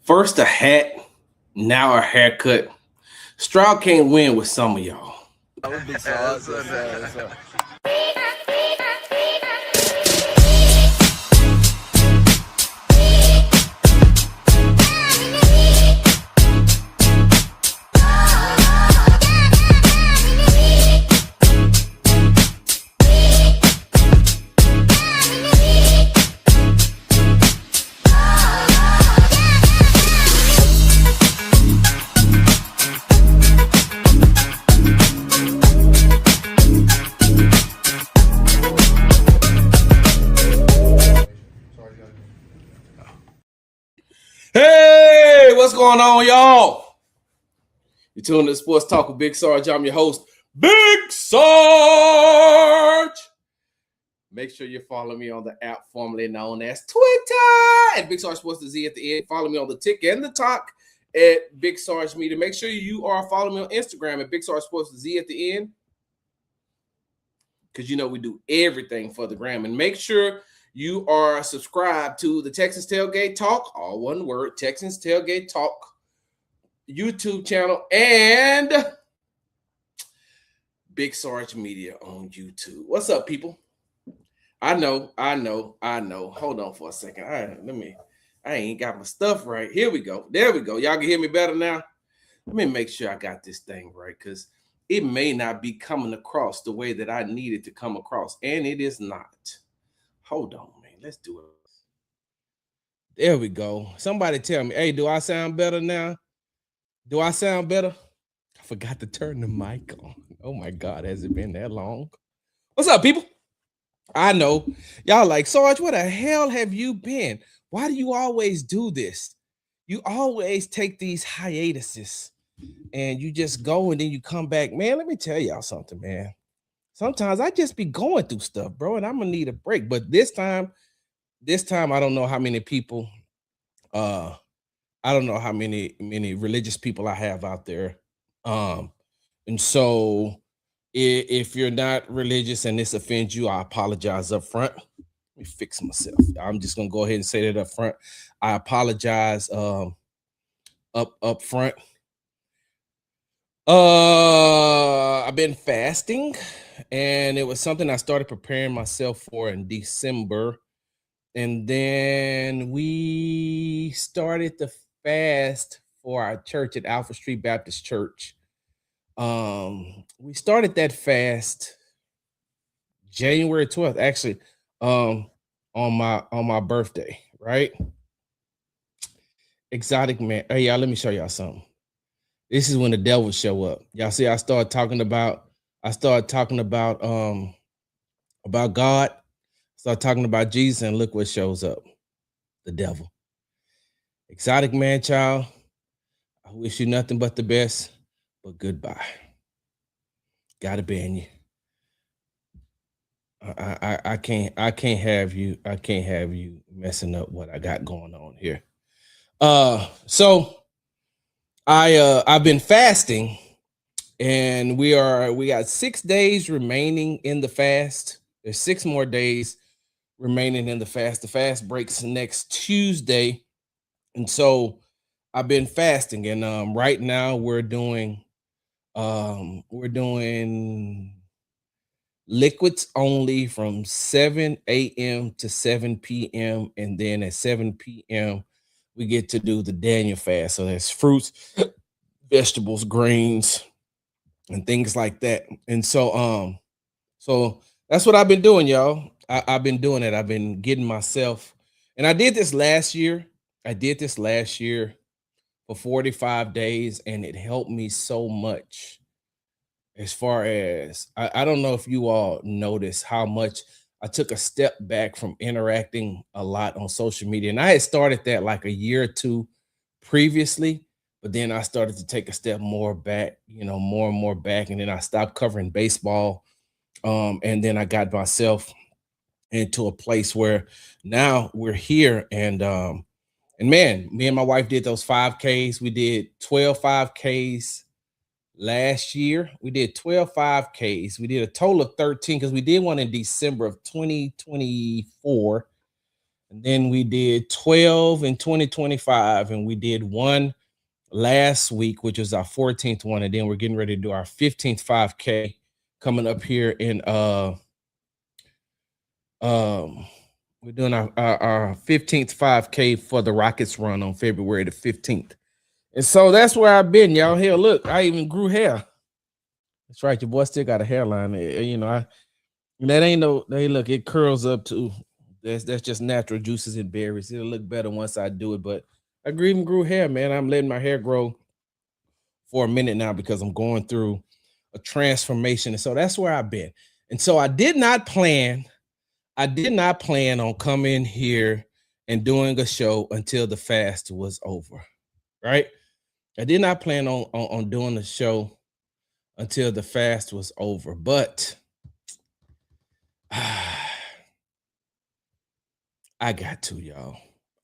First a hat, now a haircut. Stroud can't win with some of y'all. That would be Sarge. Yes, sir. Hey, what's going on, y'all? You're tuning to Sports Talk with Big Sarge. I'm your host, Big Sarge. Make sure you follow me on the app formerly known as Twitter at Big Sarge Sports the Z at the end. Follow me on the Tick and the Talk at Big Sarge Media. Make sure you are following me on Instagram at Big Sarge Sports the Z at the end, because you know we do everything for the gram. And make sure you are subscribed to the Texans Tailgate Talk, all one word, Texans Tailgate Talk YouTube channel, and Big Sarge Media on YouTube. What's up, people? I know. Hold on for a second. I ain't got my stuff right. Here we go. There we go. Y'all can hear me better now? Let me make sure I got this thing right, because it may not be coming across the way that I need it to come across, and it is not. Hold on, man. Let's do it. There we go. Somebody tell me, hey, do I sound better now? Do I sound better? I forgot to turn the mic on. Oh, my God. Has it been that long? What's up, people? I know. Y'all like, Sarge, where the hell have you been? Why do you always do this? You always take these hiatuses, and you just go and then you come back. Man, let me tell y'all something, man. Sometimes I just be going through stuff, bro, and I'm gonna need a break. But this time, I don't know how many people, I don't know how many religious people I have out there. And so if you're not religious and this offends you, I apologize up front. Let me fix myself. I'm just gonna go ahead and say that up front. I apologize up front. I've been fasting, and it was something I started preparing myself for in December. And then we started the fast for our church at Alpha Street Baptist Church. We started that fast January 12th, actually, on my birthday, right? Exotic man. Hey, y'all, let me show y'all something. This is when the devil show up. Y'all see, I started talking about God. Start talking about Jesus, and look what shows up. The devil. Exotic man, child. I wish you nothing but the best, but goodbye. Gotta ban you. I can't have you messing up what I got going on here. So I've been fasting, and we got 6 days remaining in the fast. There's 6 more days remaining in the fast. The fast breaks next Tuesday. And so I've been fasting, and right now we're doing liquids only from 7 a.m. to 7 p.m. And then at 7 p.m. we get to do the Daniel fast. So there's fruits, vegetables, grains, and things like that. And so that's what I've been doing, y'all. I've been doing it. I've been getting myself, and I did this last year. For 45 days, and it helped me so much. As far as, I don't know if you all notice how much I took a step back from interacting a lot on social media. And I had started that like a year or two previously, but then I started to take a step more back, more and more back. And then I stopped covering baseball. And then I got myself into a place where now we're here, and man, me and my wife did those 5Ks. We did 12 5Ks last year. We did 12 5Ks. We did a total of 13 because we did one in December of 2024. And then we did 12 in 2025, and we did one last week, which was our 14th one. And then we're getting ready to do our 15th 5K coming up here in we're doing our 15th 5K for the Rockets run on February the 15th. And so that's where I've been, y'all. Hell, look, I even grew hair. That's right, your boy still got a hairline. You know, that ain't no, hey, look, it curls up too. That's just natural juices and berries. It'll look better once I do it. But I even grew hair, man. I'm letting my hair grow for a minute now because I'm going through a transformation. And so that's where I've been. And so I did not plan on coming here and doing a show until the fast was over. Right? I did not plan on doing the show until the fast was over, but I got to, y'all.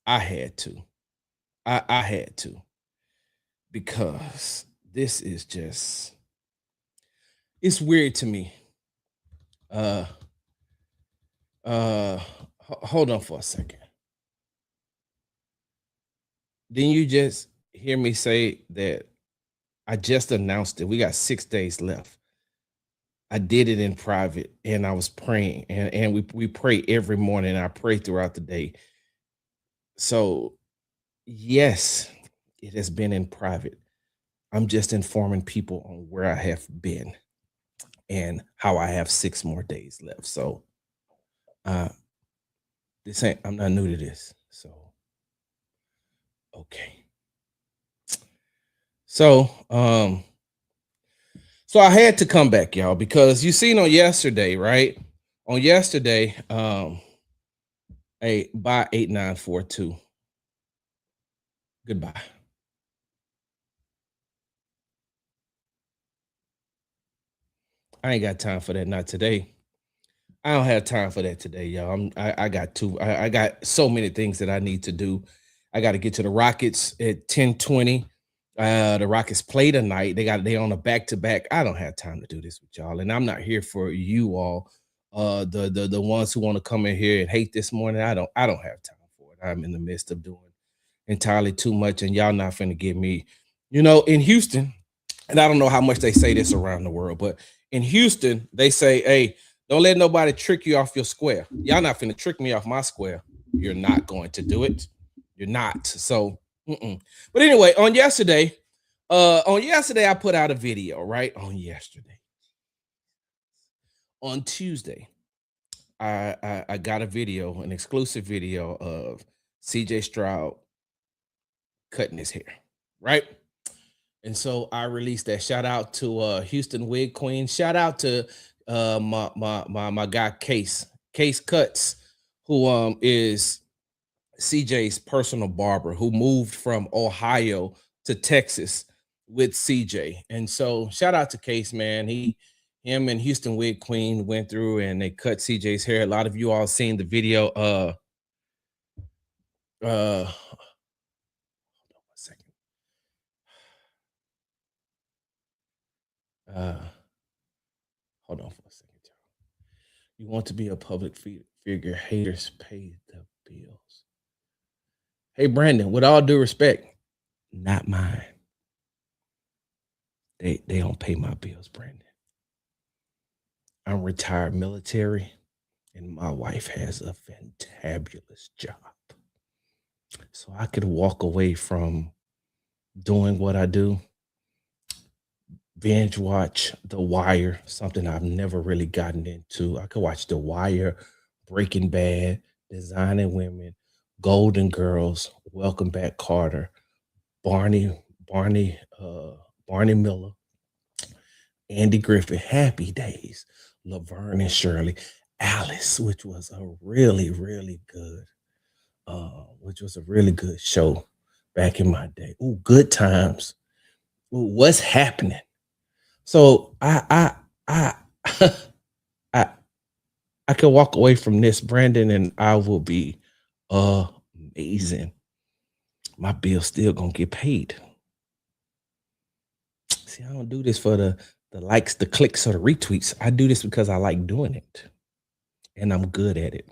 I had to. I had to, because this is just, it's weird to me. Hold on for a second. Didn't you just hear me say that I just announced it? We got 6 days left. I did it in private, and I was praying, and we pray every morning. I pray throughout the day. So yes, it has been in private. I'm just informing people on where I have been and how I have 6 more days left. So I'm not new to this. So okay. So so I had to come back, y'all, because you seen on yesterday, right? On yesterday, hey, bye 8942. Goodbye. I ain't got time for that. Not today. I don't have time for that today, y'all. I got so many things that I need to do. I got to get to the Rockets at 10:20. The Rockets play tonight. They on a back-to-back. I don't have time to do this with y'all, and I'm not here for you all. The ones who want to come in here and hate this morning. I don't have time for it. I'm in the midst of doing entirely too much, and y'all not finna get me. You know, in Houston, and I don't know how much they say this around the world, but in Houston, they say, hey, don't let nobody trick you off your square. Y'all not finna trick me off my square. You're not going to do it. You're not. So, but anyway, on yesterday, I put out a video, right? On yesterday. On Tuesday, I got a video, an exclusive video of CJ Stroud cutting his hair, right? And so I released that. Shout out to Houston Wig Queen. Shout out to my guy Case Cuts, who is CJ's personal barber, who moved from Ohio to Texas with CJ. And so shout out to Case, man. Him and Houston Wig Queen went through and they cut CJ's hair. A lot of you all seen the video. Hold on one second. Hold on for a second, y'all. You want to be a public figure, haters pay the bills. Hey, Brandon, with all due respect, not mine. They don't pay my bills, Brandon. I'm retired military, and my wife has a fantabulous job. So I could walk away from doing what I do, binge watch The Wire, something I've never really gotten into. I could watch The Wire, Breaking Bad, Designing Women, Golden Girls, Welcome Back Carter, Barney Miller, Andy Griffith, Happy Days, Laverne and Shirley, Alice, which was a really, really good, show back in my day. Ooh, Good Times. Ooh, What's Happening? So I I could walk away from this, Brandon, and I will be amazing. My bill's still gonna get paid. See, I don't do this for the likes, the clicks, or the retweets. I do this because I like doing it, and I'm good at it.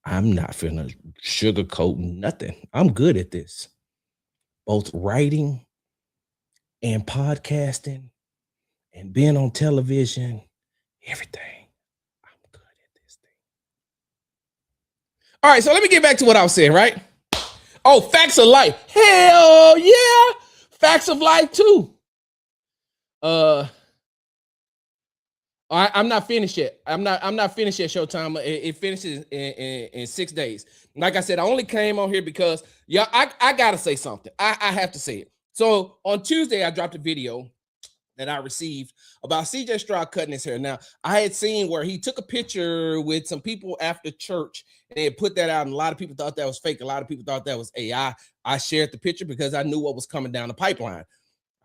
I'm not finna sugarcoat nothing. I'm good at this. Both writing and podcasting and being on television, everything. I'm good at this thing. All right, so let me get back to what I was saying, right? Oh, facts of life. Hell yeah. Facts of life too. I'm not finished yet. I'm not finished yet. Showtime. It finishes in 6 days. Like I said, I only came on here because I gotta say something. I have to say it. So on Tuesday, I dropped a video that I received about CJ Stroud cutting his hair. Now, I had seen where he took a picture with some people after church and they had put that out, and a lot of people thought that was fake. A lot of people thought that was AI. I shared the picture because I knew what was coming down the pipeline.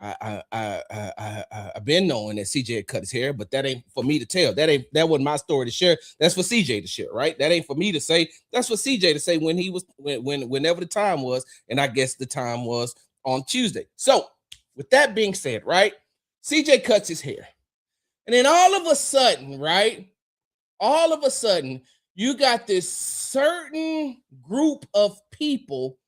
I've been knowing that CJ had cut his hair, but that ain't for me to tell. That wasn't my story to share. That's for CJ to share, right? That ain't for me to say. That's for CJ to say whenever the time was, and I guess the time was on Tuesday. So, with that being said, right? CJ cuts his hair, and then all of a sudden, right? All of a sudden, you got this certain group of people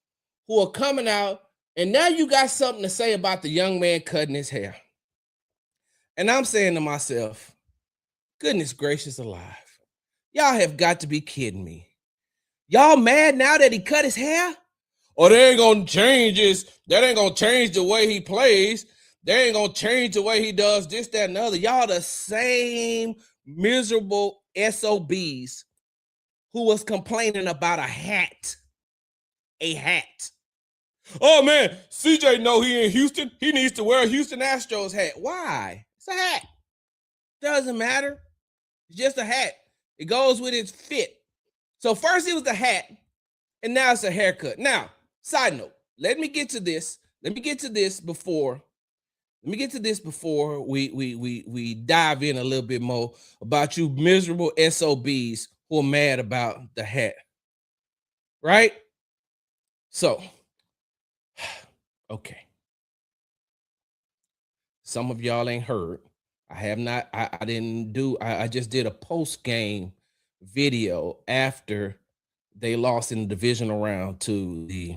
who are coming out. And now you got something to say about the young man cutting his hair. And I'm saying to myself, goodness gracious alive. Y'all have got to be kidding me. Y'all mad now that he cut his hair? Or they ain't gonna change that ain't gonna change the way he plays. They ain't gonna change the way he does this, that, and the other. Y'all the same miserable SOBs who was complaining about a hat. A hat. Oh man, CJ know he in Houston. He needs to wear a Houston Astros hat. Why? It's a hat. Doesn't matter. It's just a hat. It goes with its fit. So first it was the hat, and now it's a haircut. Now, side note, let me get to this before we dive in a little bit more about you miserable SOBs who are mad about the hat. Right? So, okay. Some of y'all ain't heard. I just did a post-game video after they lost in the divisional round to the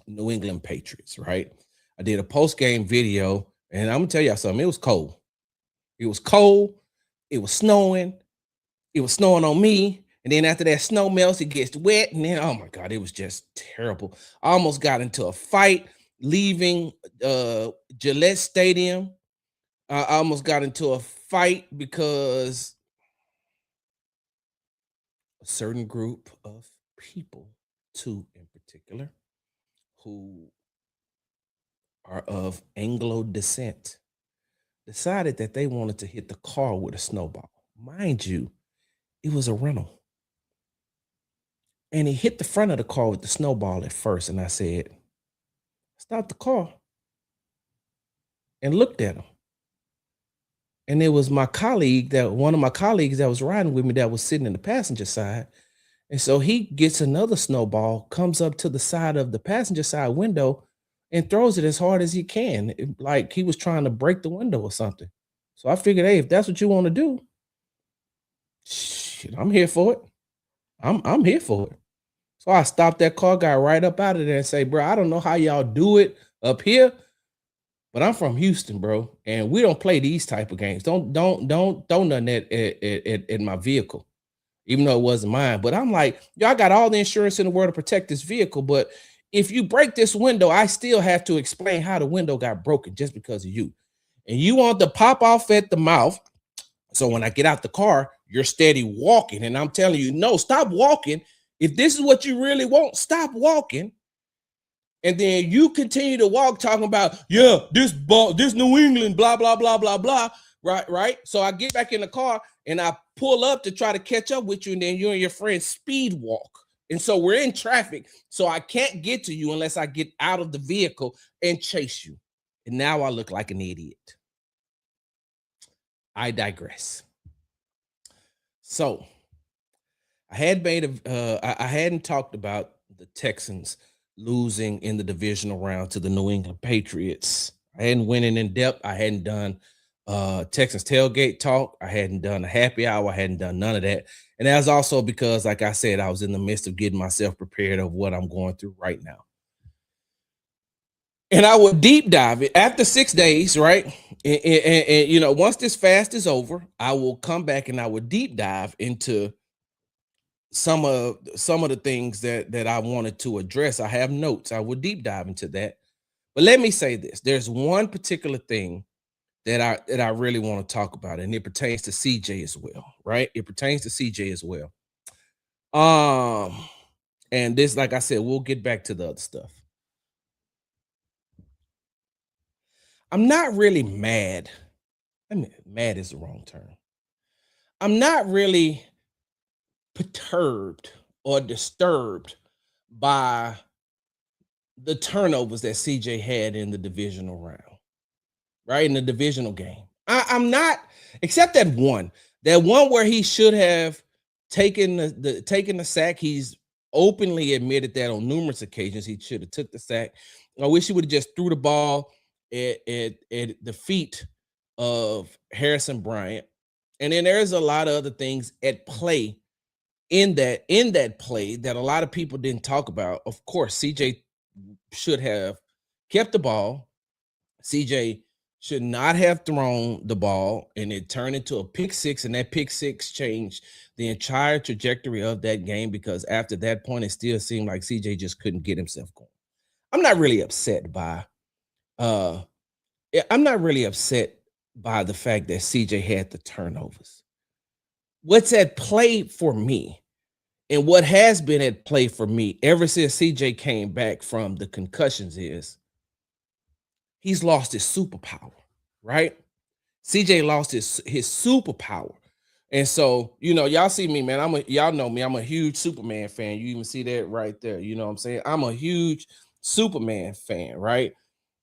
New England Patriots, right? I did a post-game video, and I'm gonna tell y'all something. It was cold. It was cold. It was snowing. It was snowing on me. And then after that snow melts, it gets wet. And then, oh my God, it was just terrible. I almost got into a fight leaving Gillette Stadium. I almost got into a fight because a certain group of people, two in particular, who are of Anglo descent, decided that they wanted to hit the car with a snowball. Mind you, it was a rental. And he hit the front of the car with the snowball at first. And I said, stop the car. And looked at him. And it was one of my colleagues that was riding with me that was sitting in the passenger side. And so he gets another snowball, comes up to the side of the passenger side window and throws it as hard as he can. Like he was trying to break the window or something. So I figured, hey, if that's what you want to do, shit, I'm here for it. I'm here for it. So I stopped that car, got right up out of there and say, bro, I don't know how y'all do it up here, but I'm from Houston, bro, and we don't play these type of games. Don't throw nothing at my vehicle, even though it wasn't mine. But I'm like, y'all got all the insurance in the world to protect this vehicle, but if you break this window, I still have to explain how the window got broken just because of you. And you want to pop off at the mouth. So when I get out the car, you're steady walking. And I'm telling you, no, stop walking. If this is what you really want, stop walking. And then you continue to walk talking about, yeah, this New England, blah, blah, blah, blah, blah. Right. So I get back in the car and I pull up to try to catch up with you. And then you and your friend speed walk. And so we're in traffic. So I can't get to you unless I get out of the vehicle and chase you. And now I look like an idiot. I digress. So I hadn't talked about the Texans losing in the divisional round to the New England Patriots. I hadn't went in depth. I hadn't done Texans tailgate talk. I hadn't done a happy hour. I hadn't done none of that. And that's also because, like I said, I was in the midst of getting myself prepared of what I'm going through right now. And I would deep dive it after 6 days, right? And once this fast is over, I will come back and I will deep dive into some of the things that I wanted to address. I have notes. I will deep dive into that. But let me say this: there's one particular thing that I really want to talk about, and it pertains to CJ as well, right? It pertains to CJ as well. And this, like I said, we'll get back to the other stuff. I'm not really mad. I mean, mad is the wrong term. I'm not really perturbed or disturbed by the turnovers that CJ had in the divisional round, right? In the divisional game. I'm not, except that one where he should have taken the sack. He's openly admitted that on numerous occasions he should have took the sack. I wish he would have just threw the ball at the feet of Harrison Bryant. And then there's a lot of other things at play in that play that a lot of people didn't talk about. Of course, CJ should have kept the ball. CJ should not have thrown the ball, and it turned into a pick six, and that pick six changed the entire trajectory of that game, because after that point, it still seemed like CJ just couldn't get himself going. I'm not really upset by the fact that CJ had the turnovers. What's at play for me, and what has been at play for me ever since CJ came back from the concussions, is he's lost his superpower, right? CJ lost his superpower. And so, y'all see me, man. Y'all know me. I'm a huge Superman fan. You even see that right there. You know what I'm saying? I'm a huge Superman fan, right?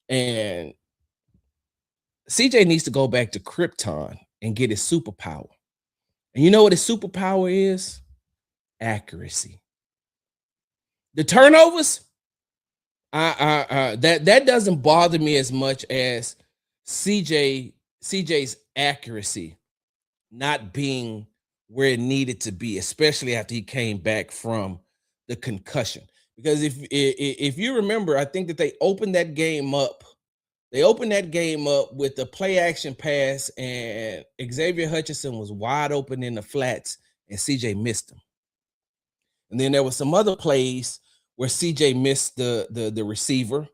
And CJ needs to go back to Krypton and get his superpower. And you know what his superpower is? Accuracy. The turnovers, that doesn't bother me as much as CJ's accuracy not being where it needed to be, especially after he came back from the concussion. Because if you remember, I think that they opened that game up. They opened that game up with the play action pass, and Xavier Hutchinson was wide open in the flats, and CJ missed him. And then there was some other plays where CJ missed the receiver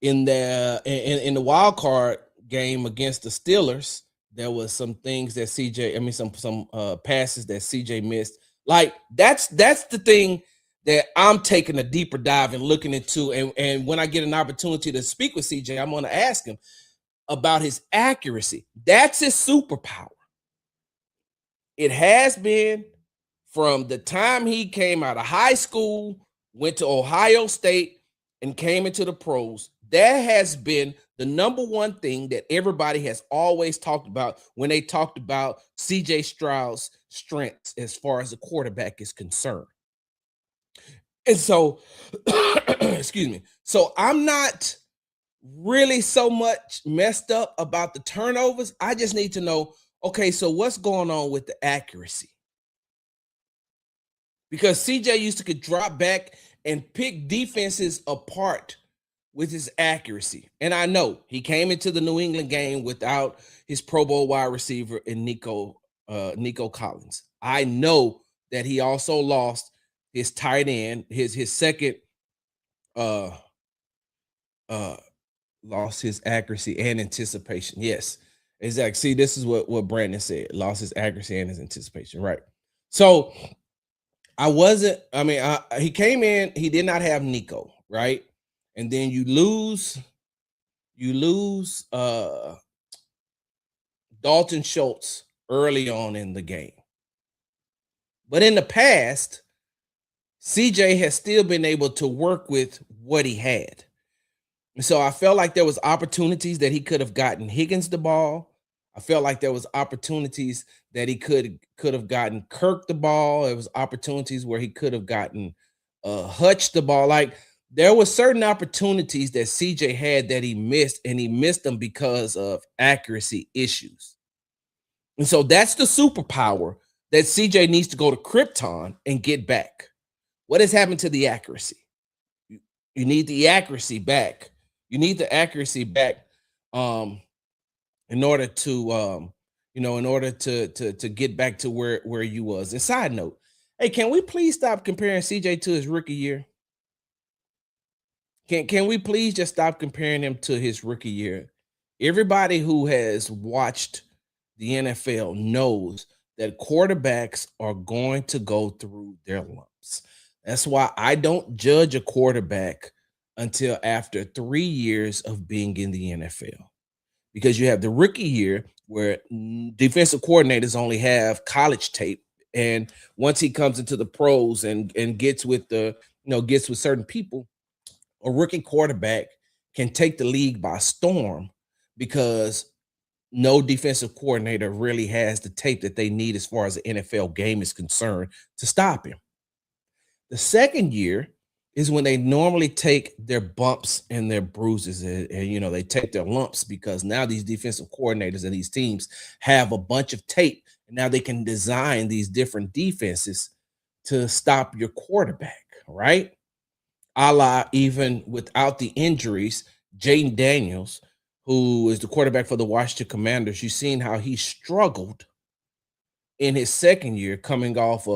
in the wild card game against the Steelers. There was some things that some passes that CJ missed. Like that's the thing that I'm taking a deeper dive and looking into. And when I get an opportunity to speak with CJ, I'm going to ask him about his accuracy. That's his superpower. It has been from the time he came out of high school, went to Ohio State, and came into the pros. That has been the number one thing that everybody has always talked about when they talked about CJ Stroud's strengths as far as the quarterback is concerned. And so, excuse me. So I'm not really so much messed up about the turnovers. I just need to know, okay, so what's going on with the accuracy? Because CJ used to could drop back and pick defenses apart with his accuracy. And I know he came into the New England game without his Pro Bowl wide receiver and Nico Collins. I know that he also lost his tight end, his second lost his accuracy and anticipation. Yes, exactly. See, this is what Brandon said. Lost his accuracy and his anticipation. Right. So he came in, he did not have Nico, right? And then you lose Dalton Schultz early on in the game. But in the past, CJ has still been able to work with what he had. And so I felt like there was opportunities that he could have gotten Higgins the ball. I felt like there was opportunities that he could have gotten Kirk the ball. There was opportunities where he could have gotten Hutch the ball. Like There were certain opportunities that CJ had that he missed, and he missed them because of accuracy issues. And so that's the superpower that CJ needs to go to Krypton and get back. What has happened to the accuracy? You, you need the accuracy back. You need the accuracy back um, in order to in order to get back to where you was. And side note, hey, can we please stop comparing CJ to his rookie year? Can we please just stop comparing him to his rookie year? Everybody who has watched the NFL knows that quarterbacks are going to go through their lumps. That's why I don't judge a quarterback until after 3 years of being in the NFL. Because you have the rookie year where defensive coordinators only have college tape, and once he comes into the pros and gets with gets with certain people, a rookie quarterback can take the league by storm because no defensive coordinator really has the tape that they need as far as the NFL game is concerned to stop him. The second year is when they normally take their bumps and their bruises and they take their lumps because now these defensive coordinators and these teams have a bunch of tape and now they can design these different defenses to stop your quarterback, right? A la even without the injuries, Jaden Daniels, who is the quarterback for the Washington Commanders, you've seen how he struggled in his second year, coming off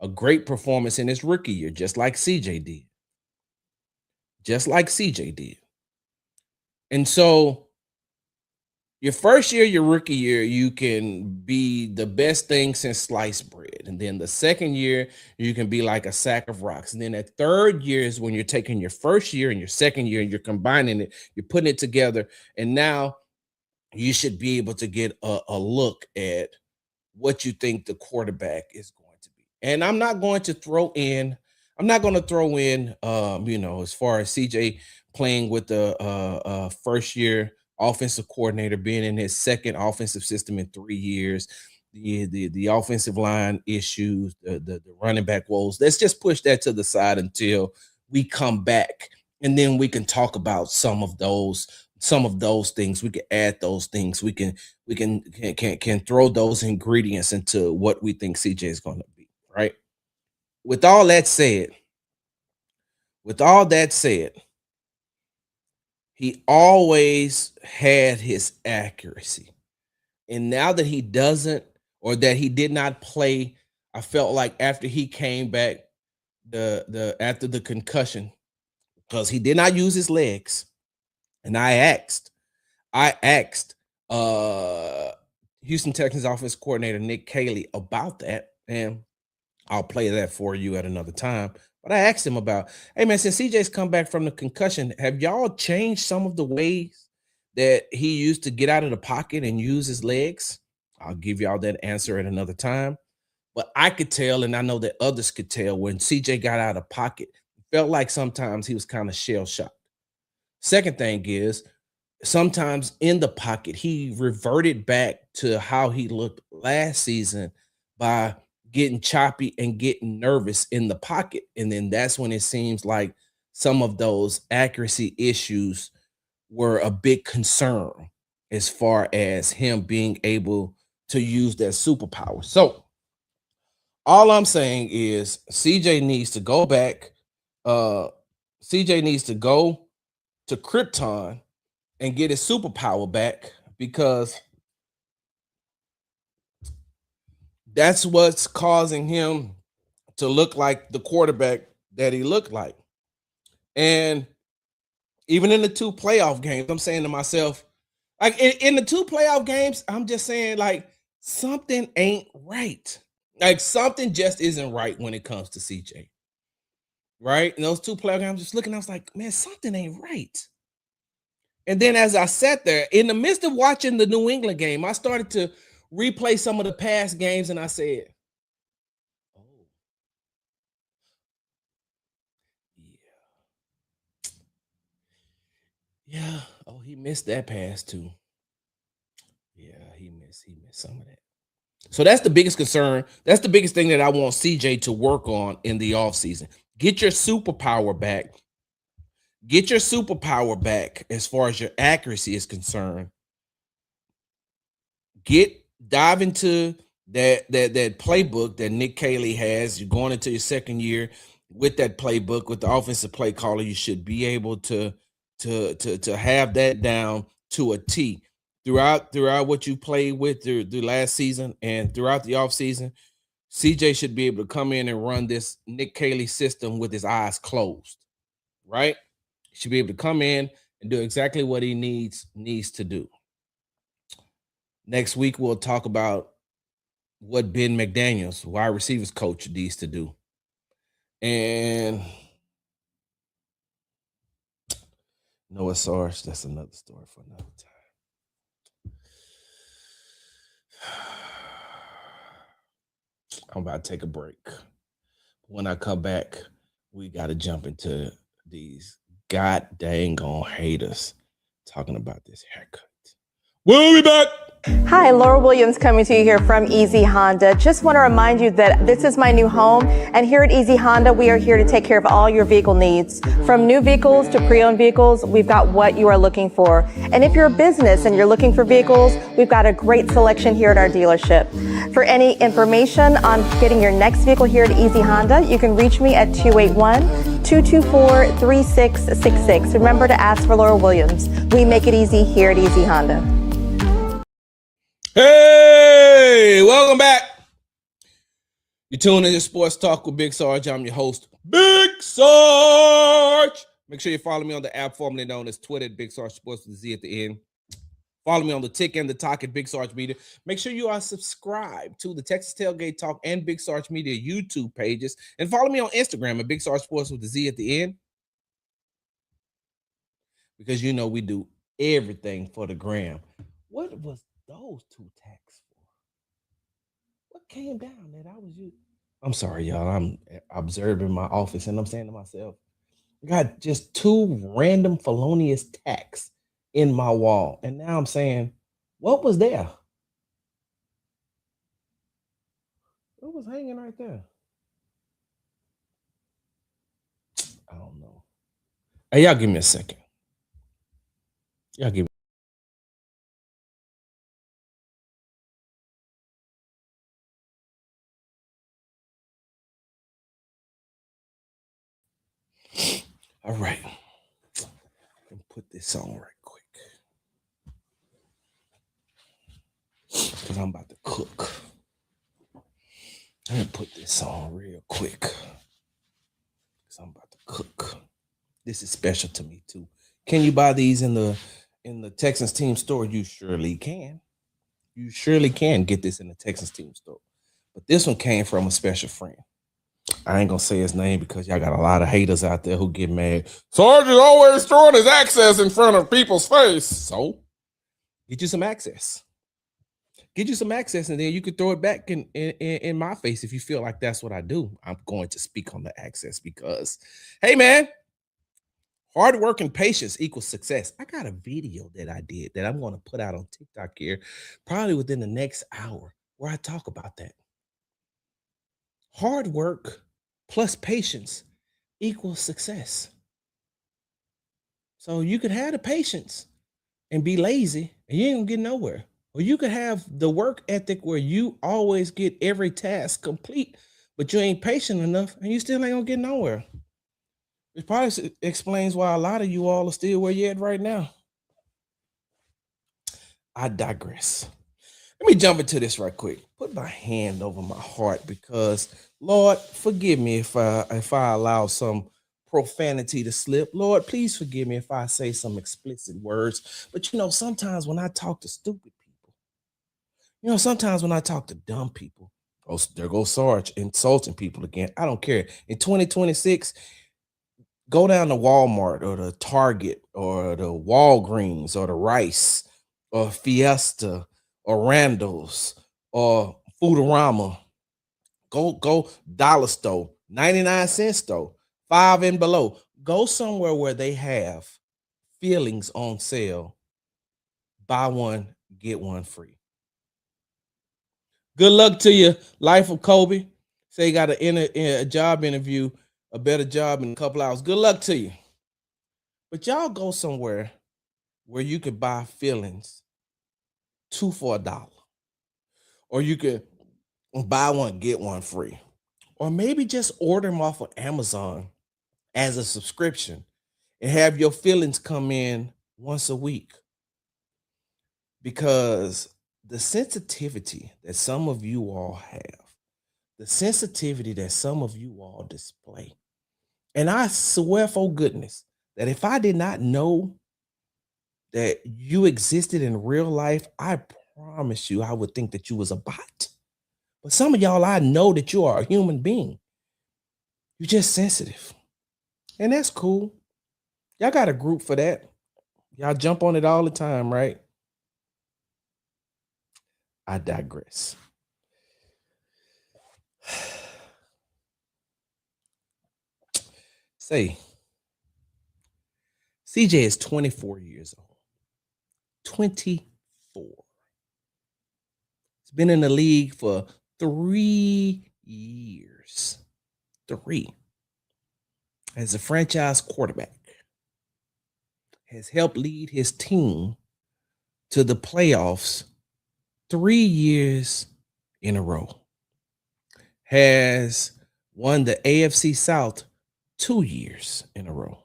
a great performance in his rookie year, just like CJ did. Just like CJ did. And so your first year, your rookie year, you can be the best thing since sliced bread. And then the second year, you can be like a sack of rocks. And then that third year is when you're taking your first year and your second year and you're combining it, you're putting it together. And now you should be able to get a look at what you think the quarterback is going to be. And I'm not going to throw in, as far as CJ playing with the first year offensive coordinator, being in his second offensive system in 3 years, the offensive line issues, the running back woes. Let's just push that to the side until we come back, and then we can talk about some of those things. We can add those things. We can throw those ingredients into what we think CJ is going to be, right? With all that said, with all that said, he always had his accuracy. And now that he doesn't, or that he did not play, I felt like after he came back, the after the concussion, because he did not use his legs. And I asked uh Houston Texans offense coordinator Nick Caley about that, and I'll play that for you at another time. But I asked him about, hey man, since CJ's come back from the concussion, have y'all changed some of the ways that he used to get out of the pocket and use his legs? I'll give y'all that answer at another time. But I could tell, and I know that others could tell, when CJ got out of pocket, it felt like sometimes he was kind of shell shocked. Second thing is, sometimes in the pocket, he reverted back to how he looked last season by getting choppy and getting nervous in the pocket. And then that's when it seems like some of those accuracy issues were a big concern as far as him being able to use that superpower. So all I'm saying is CJ needs to go back. Uh CJ needs to go to Krypton and get his superpower back, because that's what's causing him to look like the quarterback that he looked like. And even in the 2 playoff games, I'm saying to myself, like in the 2 playoff games, I'm just saying, like, something ain't right. Like, something just isn't right when it comes to CJ. Right? In those 2 playoff games, I'm just looking, I was like, man, something ain't right. And then as I sat there in the midst of watching the New England game, I started to replay some of the past games, and I said, oh, yeah. Yeah. Oh, he missed that pass too. Yeah, he missed some of that. So that's the biggest concern. That's the biggest thing that I want CJ to work on in the offseason. Get your superpower back. Get your superpower back as far as your accuracy is concerned. Dive into that playbook that Nick Caley has. You're going into your second year with that playbook, with the offensive play caller. You should be able to have that down to a T throughout what you played with through last season and throughout the offseason. CJ should be able to come in and run this Nick Caley system with his eyes closed, right? He should be able to come in and do exactly what he needs to do. Next week, we'll talk about what Ben McDaniels, wide receivers coach, needs to do. And Noah Sarge, that's another story for another time. I'm about to take a break. When I come back, we got to jump into these god dang on haters talking about this haircut. We'll be back. Hi, Laura Williams coming to you here from Easy Honda. Just want to remind you that this is my new home, and here at Easy Honda, we are here to take care of all your vehicle needs. From new vehicles to pre-owned vehicles, we've got what you are looking for. And if you're a business and you're looking for vehicles, we've got a great selection here at our dealership. For any information on getting your next vehicle here at Easy Honda, you can reach me at 281-224-3666. Remember to ask for Laura Williams. We make it easy here at Easy Honda. Hey, welcome back. You're tuning in to Sports Talk with Big Sarge. I'm your host, Big Sarge. Make sure you follow me on the app formerly known as Twitter at Big Sarge Sports with a Z at the end. Follow me on the Tick and the Talk at Big Sarge Media. Make sure you are subscribed to the Texas Tailgate Talk and Big Sarge Media YouTube pages. And follow me on Instagram at Big Sarge Sports with a Z at the end. Because you know we do everything for the gram. What was those two tags for? What came down that I was using? I'm sorry, y'all. I'm observing my office and I'm saying to myself, I got just two random felonious tacks in my wall. And now I'm saying, what was there? What was hanging right there? I don't know. Hey, y'all give me a second. Y'all give me. All right. Let me put this on right quick. Because I'm about to cook. Let me put this on real quick. Because I'm about to cook. This is special to me too. Can you buy these in the Texans team store? You surely can. You surely can get this in the Texans team store. But this one came from a special friend. I ain't gonna say his name because y'all got a lot of haters out there who get mad. Sarge is always throwing his access in front of people's face. So get you some access. Get you some access, and then you can throw it back in my face if you feel like that's what I do. I'm going to speak on the access because, hey man, hard work and patience equals success. I got a video that I did that I'm going to put out on TikTok here, probably within the next hour, where I talk about that. Hard work plus patience equals success. So you could have the patience and be lazy and you ain't gonna get nowhere. Or you could have the work ethic where you always get every task complete, but you ain't patient enough and you still ain't gonna get nowhere. It probably explains why a lot of you all are still where you're at right now. I digress. Let me jump into this right quick. Put my hand over my heart because, Lord, forgive me if I allow some profanity to slip. Lord, please forgive me if I say some explicit words. But you know, sometimes when I talk to stupid people, you know, sometimes when I talk to dumb people, oh, there goes Sarge insulting people again. I don't care. In 2026, go down to Walmart or the Target or the Walgreens or the Rice or Fiesta or Randall's or Foodorama. Go dollar store, 99-cent store, 5 and below. Go somewhere where they have feelings on sale. Buy one, get one free. Good luck to you, Life of Kobe. Say you got a job interview a better job in a couple hours. Good luck to you. But y'all go somewhere where you could buy feelings 2 for $1. Or you could buy one, get one free. Or maybe just order them off of Amazon as a subscription and have your feelings come in once a week. Because the sensitivity that some of you all have, the sensitivity that some of you all display, and I swear for goodness that if I did not know that you existed in real life, I promise you I would think that you was a bot. But some of y'all, I know that you are a human being. You're just sensitive. And that's cool. Y'all got a group for that. Y'all jump on it all the time, right? I digress. Say, CJ is 24 years old. 24. He's been in the league for 3 years. 3. As a franchise quarterback. Has helped lead his team to the playoffs 3 years in a row. Has won the AFC South 2 years in a row.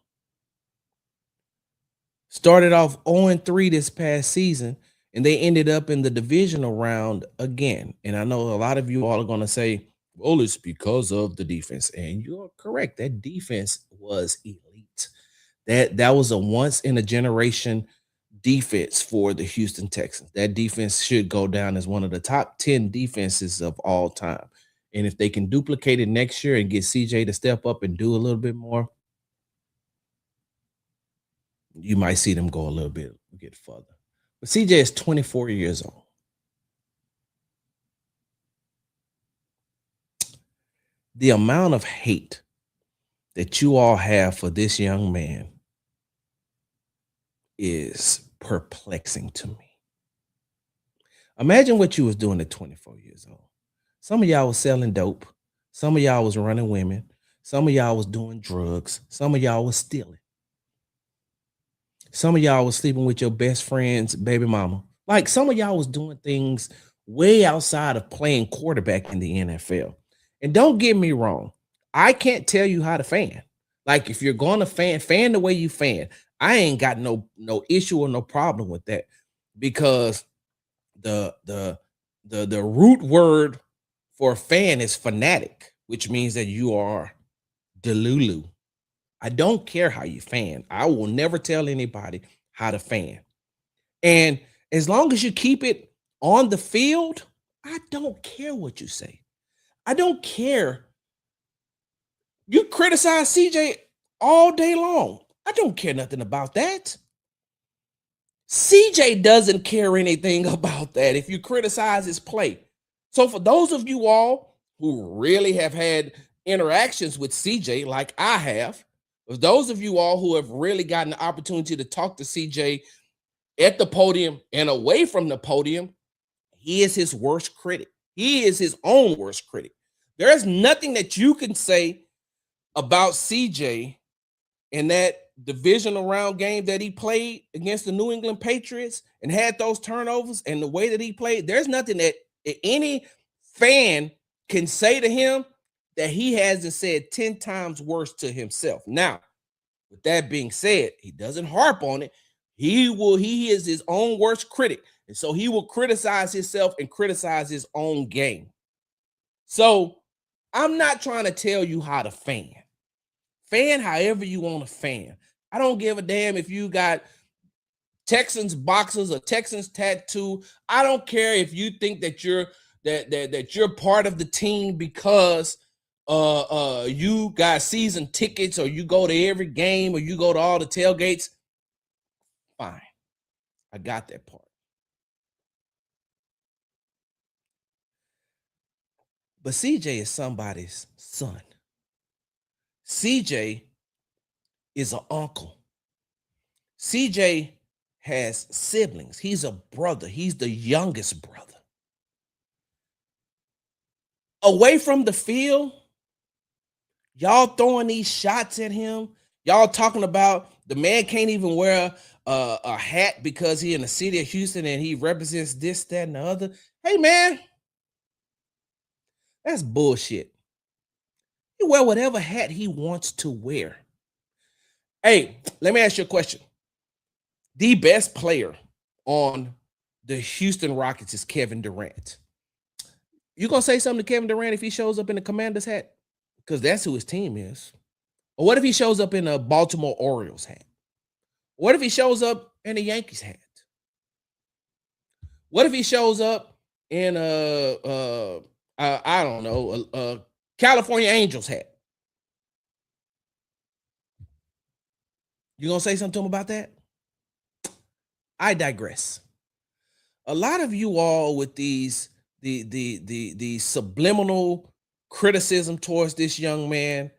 Started off 0-3 this past season, and they ended up in the divisional round again. And I know a lot of you all are going to say, well, it's because of the defense. And you're correct. That defense was elite. That was a once-in-a-generation defense for the Houston Texans. That defense should go down as one of the top 10 defenses of all time. And if they can duplicate it next year and get CJ to step up and do a little bit more, you might see them go a little bit, get further. But CJ is 24 years old. The amount of hate that you all have for this young man is perplexing to me. Imagine what you was doing at 24 years old. Some of y'all was selling dope. Some of y'all was running women. Some of y'all was doing drugs. Some of y'all was stealing. Some of y'all was sleeping with your best friend's baby mama. Like some of y'all was doing things way outside of playing quarterback in the NFL. And don't get me wrong. I can't tell you how to fan. Like if you're going to fan the way you fan. I ain't got no issue or no problem with that because the root word for fan is fanatic, which means that you are delulu. I don't care how you fan. I will never tell anybody how to fan. And as long as you keep it on the field, I don't care what you say. I don't care. You criticize CJ all day long. I don't care nothing about that. CJ doesn't care anything about that if you criticize his play. So for those of you all who really have had interactions with CJ like I have, for those of you all who have really gotten the opportunity to talk to CJ at the podium and away from the podium, he is his worst critic. He is his own worst critic. There is nothing that you can say about CJ in that divisional round game that he played against the New England Patriots and had those turnovers and the way that he played. There's nothing that any fan can say to him that he hasn't said 10 times worse to himself. Now, with that being said, he doesn't harp on it. He is his own worst critic. And so he will criticize himself and criticize his own game. So I'm not trying to tell you how to fan. Fan however you want to fan. I don't give a damn if you got Texans boxers or Texans tattoo. I don't care if you think that you're part of the team because you got season tickets or you go to every game or you go to all the tailgates. Fine. I got that part. But CJ is somebody's son. CJ is an uncle. CJ has siblings. He's a brother. He's the youngest brother. Away from the field, Y'all throwing these shots at him. Y'all talking about the man can't even wear a hat because he in the city of Houston and he represents this, that, and the other. Hey, man, that's bullshit. He wear whatever hat he wants to wear. Hey, let me ask you a question. The best player on the Houston Rockets is Kevin Durant. You gonna say something to Kevin Durant if he shows up in the Commander's hat? Because that's who his team is. Or what if he shows up in a Baltimore Orioles hat? What if he shows up in a Yankees hat? What if he shows up in a I don't know, a California Angels hat? You gonna say something to him about that? I digress. A lot of you all with these the subliminal criticism towards this young man,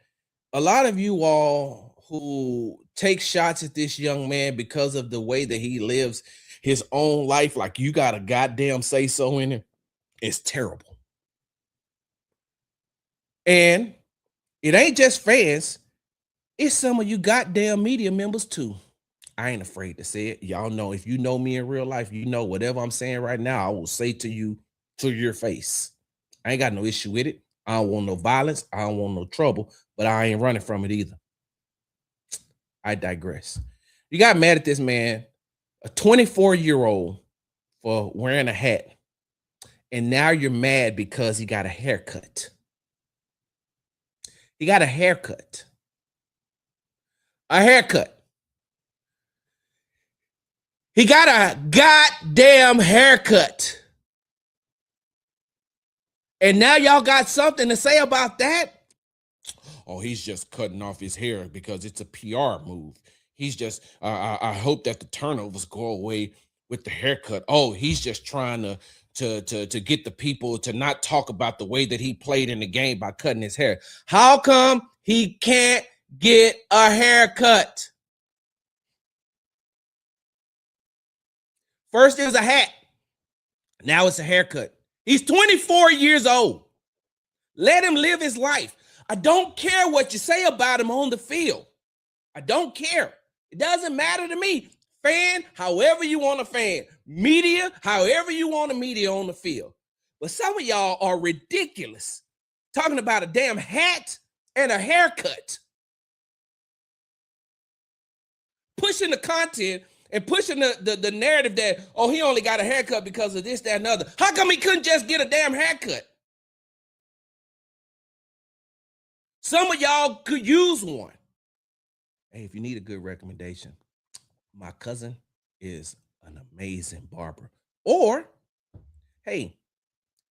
a lot of you all who take shots at this young man because of the way that he lives his own life, like you got a goddamn say so in it, it's terrible. And it ain't just fans, it's some of you goddamn media members too. I ain't afraid to say it. Y'all know, if you know me in real life, you know whatever I'm saying right now, I will say to you to your face. I ain't got no issue with it. I don't want no violence. I don't want no trouble, but I ain't running from it either. I digress. You got mad at this man, a 24-year-old, for wearing a hat, and now you're mad because he got a haircut. He got a haircut. A haircut. He got a goddamn haircut. And now y'all got something to say about that? Oh, he's just cutting off his hair because it's a PR move. He's just, I hope that the turnovers go away with the haircut. Oh, he's just trying to get the people to not talk about the way that he played in the game by cutting his hair. How come he can't get a haircut? First it was a hat. Now it's a haircut. He's 24 years old. Let him live his life. I don't care what you say about him on the field. I don't care. It doesn't matter to me. Fan, however you want to fan. Media, however you want to media on the field. But some of y'all are ridiculous. Talking about a damn hat and a haircut. Pushing the content and pushing the narrative that, oh, he only got a haircut because of this, that, and other. How come he couldn't just get a damn haircut? Some of y'all could use one. Hey, if you need a good recommendation, my cousin is an amazing barber. Or, hey,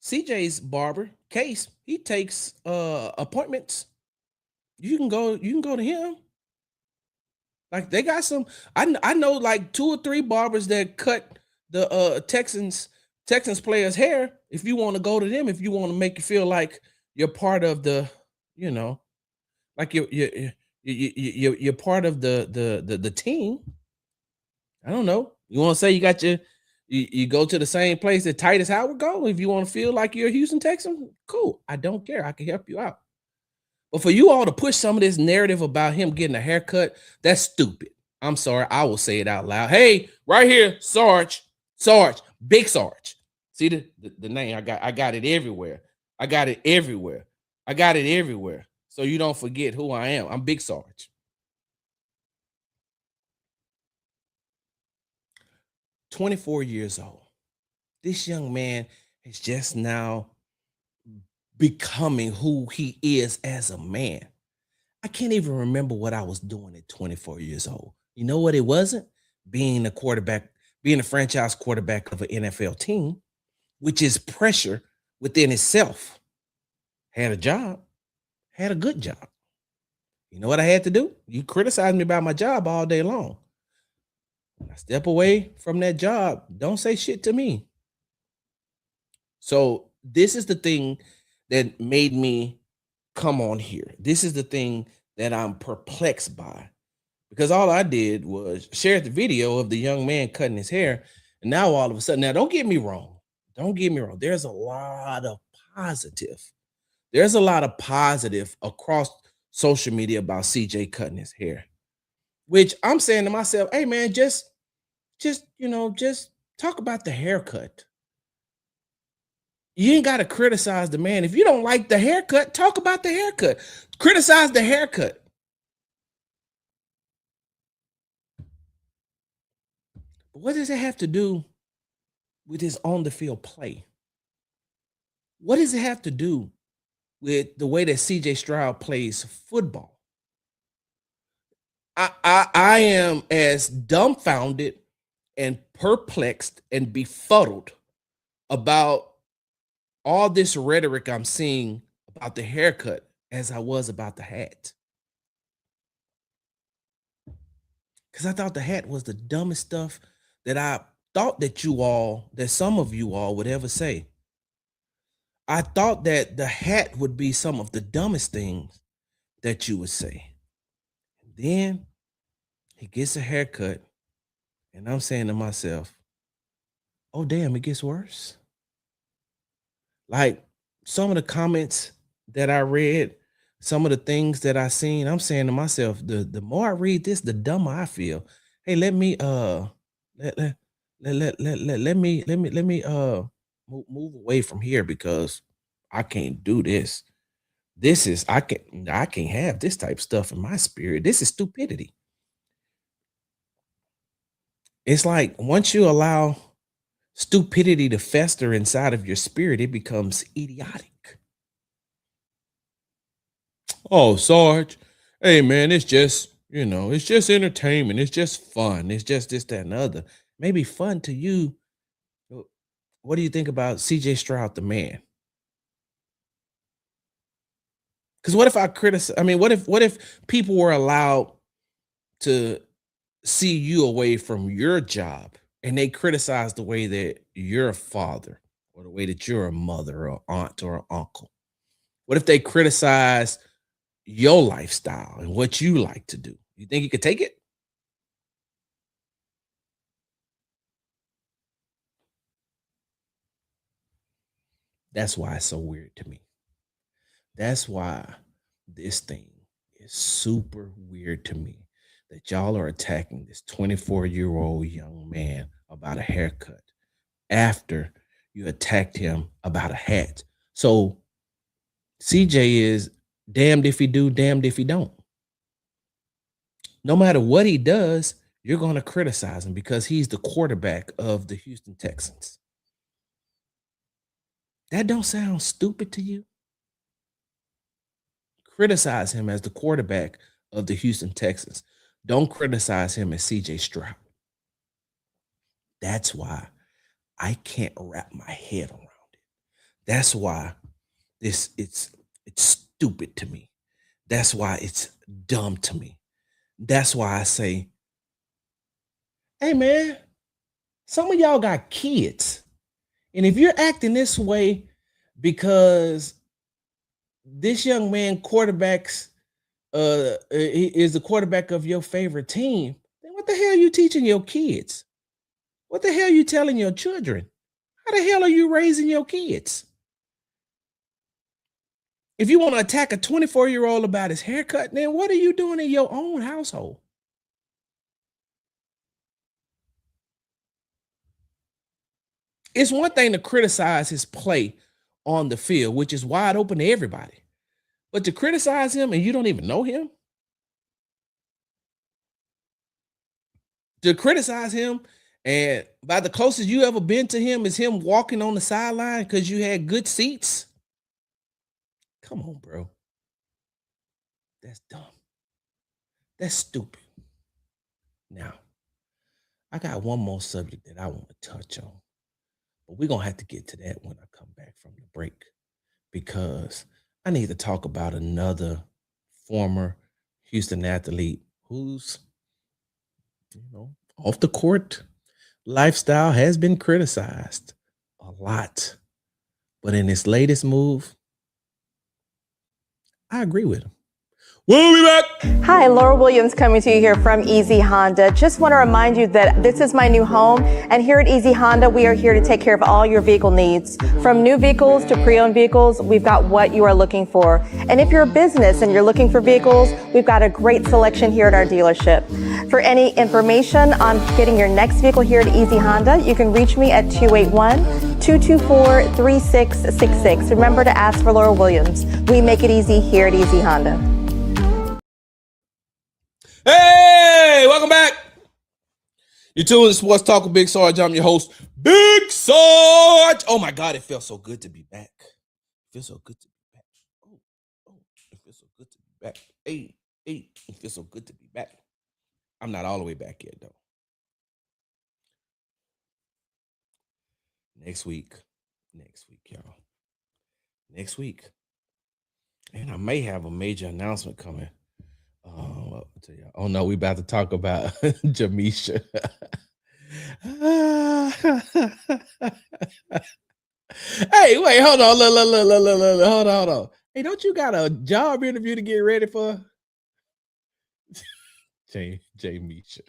CJ's barber, Case, he takes appointments. You can go to him. Like they got some, I know like 2 or 3 barbers that cut the Texans players' hair. If you want to go to them, if you want to make you feel like you're part of the, you know, like you're part of the team. I don't know. You want to say you got you go to the same place that Titus Howard go? If you want to feel like you're a Houston Texan, cool. I don't care. I can help you out. But for you all to push some of this narrative about him getting a haircut, that's stupid. I'm sorry. I will say it out loud. Hey, right here, Sarge, Big Sarge. See the name? I got it everywhere. I got it everywhere. So you don't forget who I am. I'm Big Sarge. 24 years old. This young man is just now becoming who he is as a man. I can't even remember what I was doing at 24 years old. You know what it wasn't? Being a franchise quarterback of an NFL team, which is pressure within itself. Had a job, had a good job. You know what I had to do? You criticize me about my job all day long. When I step away from that job, don't say shit to me. So this is the thing that made me come on here. This is the thing that I'm perplexed by, because all I did was share the video of the young man cutting his hair. And now all of a sudden, now don't get me wrong. There's a lot of positive. There's a lot of positive across social media about CJ cutting his hair, which I'm saying to myself, hey man, just talk about the haircut. You ain't got to criticize the man. If you don't like the haircut, talk about the haircut. Criticize the haircut. But what does it have to do with his on the field play? What does it have to do with the way that CJ Stroud plays football? I am as dumbfounded and perplexed and befuddled about all this rhetoric I'm seeing about the haircut as I was about the hat. Because I thought the hat was the dumbest stuff that I thought that some of you all would ever say. I thought that the hat would be some of the dumbest things that you would say. And then he gets a haircut, and I'm saying to myself, oh, damn, it gets worse. Like some of the comments that I read, some of the things that I seen, I'm saying to myself, the more I read this, the dumber I feel. Hey, let me move away from here because I can't do this. I can't have this type of stuff in my spirit. This is stupidity. It's like once you allow stupidity to fester inside of your spirit, it becomes idiotic. Oh, Sarge, hey man, it's just entertainment. It's just fun. It's just this, that, and the other. Maybe fun to you. What do you think about CJ Stroud, the man? Because what if I criticize? I mean, what if people were allowed to see you away from your job and they criticize the way that you're a father or the way that you're a mother or aunt or uncle? What if they criticize your lifestyle and what you like to do? You think you could take it? That's why it's so weird to me. That's why this thing is super weird to me that y'all are attacking this 24-year-old young man about a haircut after you attacked him about a hat. So CJ is damned if he do, damned if he don't. No matter what he does, you're going to criticize him because he's the quarterback of the Houston Texans. That don't sound stupid to you? Criticize him as the quarterback of the Houston Texans. Don't criticize him as CJ Stroud. That's why I can't wrap my head around it. That's why it's stupid to me. That's why it's dumb to me. That's why I say, hey man, some of y'all got kids. And if you're acting this way because this young man quarterbacks is the quarterback of your favorite team, then what the hell are you teaching your kids? What the hell are you telling your children? How the hell are you raising your kids? If you want to attack a 24-year-old about his haircut, then what are you doing in your own household? It's one thing to criticize his play on the field, which is wide open to everybody. But to criticize him and you don't even know him? To criticize him and by the closest you ever been to him is him walking on the sideline because you had good seats? Come on, bro. That's dumb. That's stupid. Now, I got one more subject that I want to touch on. But we're going to have to get to that when I come back from the break because I need to talk about another former Houston athlete who's, off the court lifestyle has been criticized a lot. But in his latest move, I agree with him. We'll be back. Hi, Laura Williams coming to you here from Easy Honda. Just want to remind you that this is my new home, and here at Easy Honda, we are here to take care of all your vehicle needs. From new vehicles to pre-owned vehicles, we've got what you are looking for. And if you're a business and you're looking for vehicles, we've got a great selection here at our dealership. For any information on getting your next vehicle here at Easy Honda, you can reach me at 281-224-3666. Remember to ask for Laura Williams. We make it easy here at Easy Honda. Hey, welcome back. You're tuned to Sports Talk with Big Sarge. I'm your host, Big Sarge. Oh my God, it feels so good to be back. It feels so good to be back. Oh, it feels so good to be back. Hey, it feels so good to be back. I'm not all the way back yet, though. Next week, y'all. Next week. And I may have a major announcement coming. I'll tell you. Oh no, we about to talk about Jamisha. Hey, wait, hold on. Look, hold on. Hey, don't you got a job interview to get ready for? Jamisha.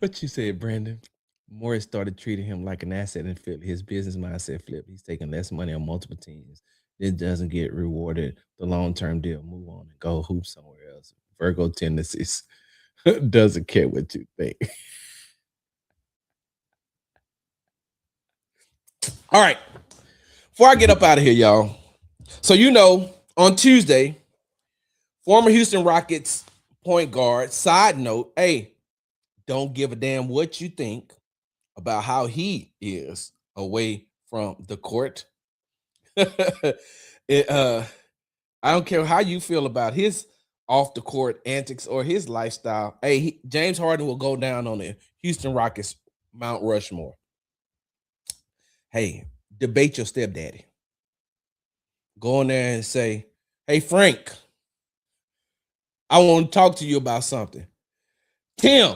What you said, Brandon? Morris started treating him like an asset and flipped his business mindset flip. He's taking less money on multiple teams. It doesn't get rewarded. The long-term deal. Move on and go hoop somewhere else. Virgo tendencies. Doesn't care what you think. All right. Before I get up out of here, y'all. So on Tuesday, former Houston Rockets point guard, side note, hey, don't give a damn what you think about how he is away from the court. I don't care how you feel about his off the court antics or his lifestyle. Hey, James Harden will go down on the Houston Rockets Mount Rushmore. Hey, debate your stepdaddy. Go in there and say, hey, Frank, I want to talk to you about something. Tim,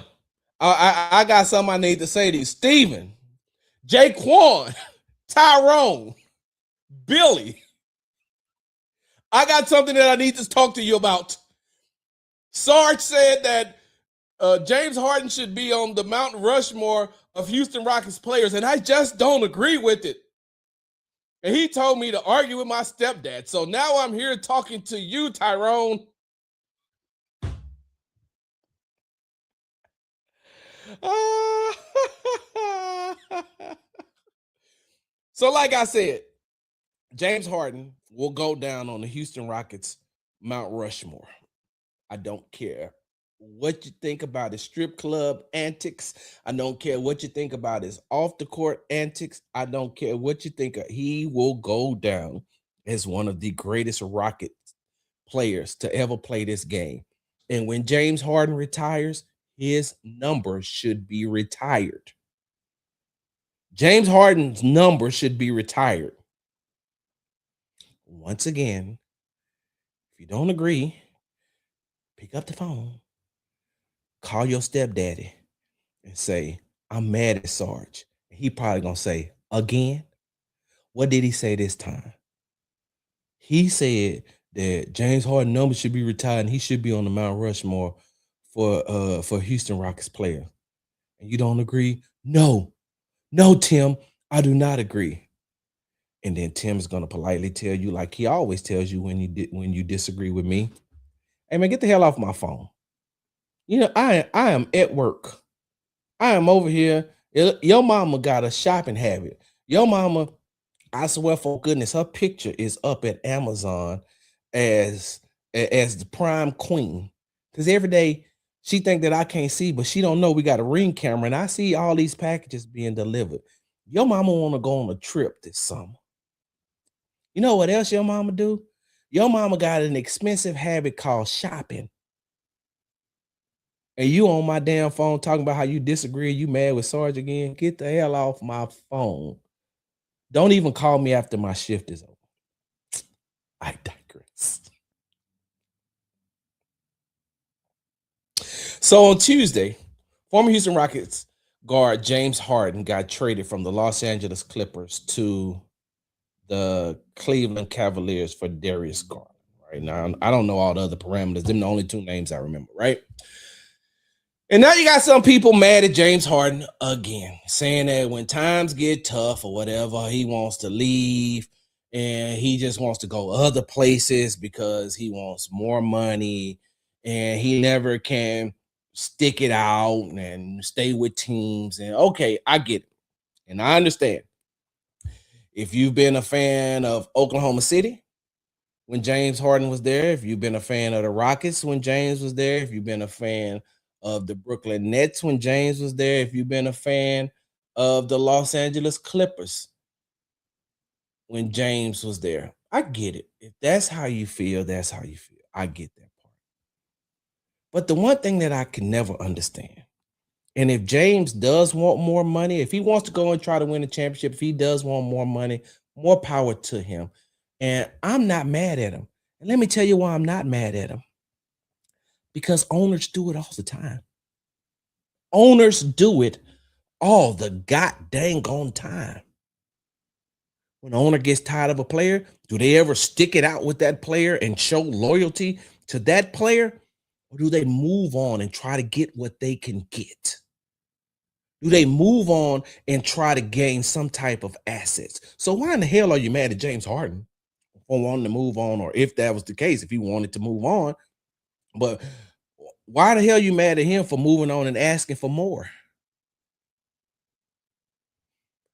I got something I need to say to you. Steven, Jaquan, Tyrone, Billy, I got something that I need to talk to you about. Sarge said that James Harden should be on the Mount Rushmore of Houston Rockets players, and I just don't agree with it. And he told me to argue with my stepdad. So now I'm here talking to you, Tyrone. So like I said, James Harden will go down on the Houston Rockets Mount Rushmore. I don't care what you think about his strip club antics. I don't care what you think about his off the court antics. I don't care what you think. He will go down as one of the greatest Rocket players to ever play this game. And when James Harden retires, his number should be retired. James Harden's number should be retired. Once again, if you don't agree, pick up the phone, call your stepdaddy and say, I'm mad at Sarge. He probably gonna say, again? What did he say this time? He said that James Harden number should be retired and he should be on the Mount Rushmore for Houston Rockets player. And you don't agree? No, Tim, I do not agree. And then Tim's gonna politely tell you, like he always tells you when you disagree with me, hey man, get the hell off my phone. I am at work. I am over here. Your mama got a shopping habit. Your mama, I swear for goodness, her picture is up at Amazon as the prime queen. Because every day she think that I can't see, but she don't know we got a Ring camera and I see all these packages being delivered. Your mama want to go on a trip this summer. You know what else your mama do? Your mama got an expensive habit called shopping. And you on my damn phone talking about how you disagree, you mad with Sarge again? Get the hell off my phone. Don't even call me after my shift is over. I digress. So on Tuesday, former Houston Rockets guard James Harden got traded from the Los Angeles Clippers to the Cleveland Cavaliers for Darius Garland. Right now, I don't know all the other parameters. Them the only two names I remember, right? And now you got some people mad at James Harden again, saying that when times get tough or whatever, he wants to leave and he just wants to go other places because he wants more money and he never can stick it out and stay with teams. And okay, I get it. And I understand. If you've been a fan of Oklahoma City when James Harden was there, if you've been a fan of the Rockets when James was there, if you've been a fan of the Brooklyn Nets when James was there, if you've been a fan of the Los Angeles Clippers when James was there, I get it. If that's how you feel, that's how you feel. I get that part. But the one thing that I can never understand, and if James does want more money, if he wants to go and try to win a championship, if he does want more money, more power to him. And I'm not mad at him. And let me tell you why I'm not mad at him. Because owners do it all the time. Owners do it all the goddamn on time. When an owner gets tired of a player, do they ever stick it out with that player and show loyalty to that player? Or do they move on and try to get what they can get? Do they move on and try to gain some type of assets? So why in the hell are you mad at James Harden for wanting to move on? Or if that was the case, if he wanted to move on, but why the hell are you mad at him for moving on and asking for more?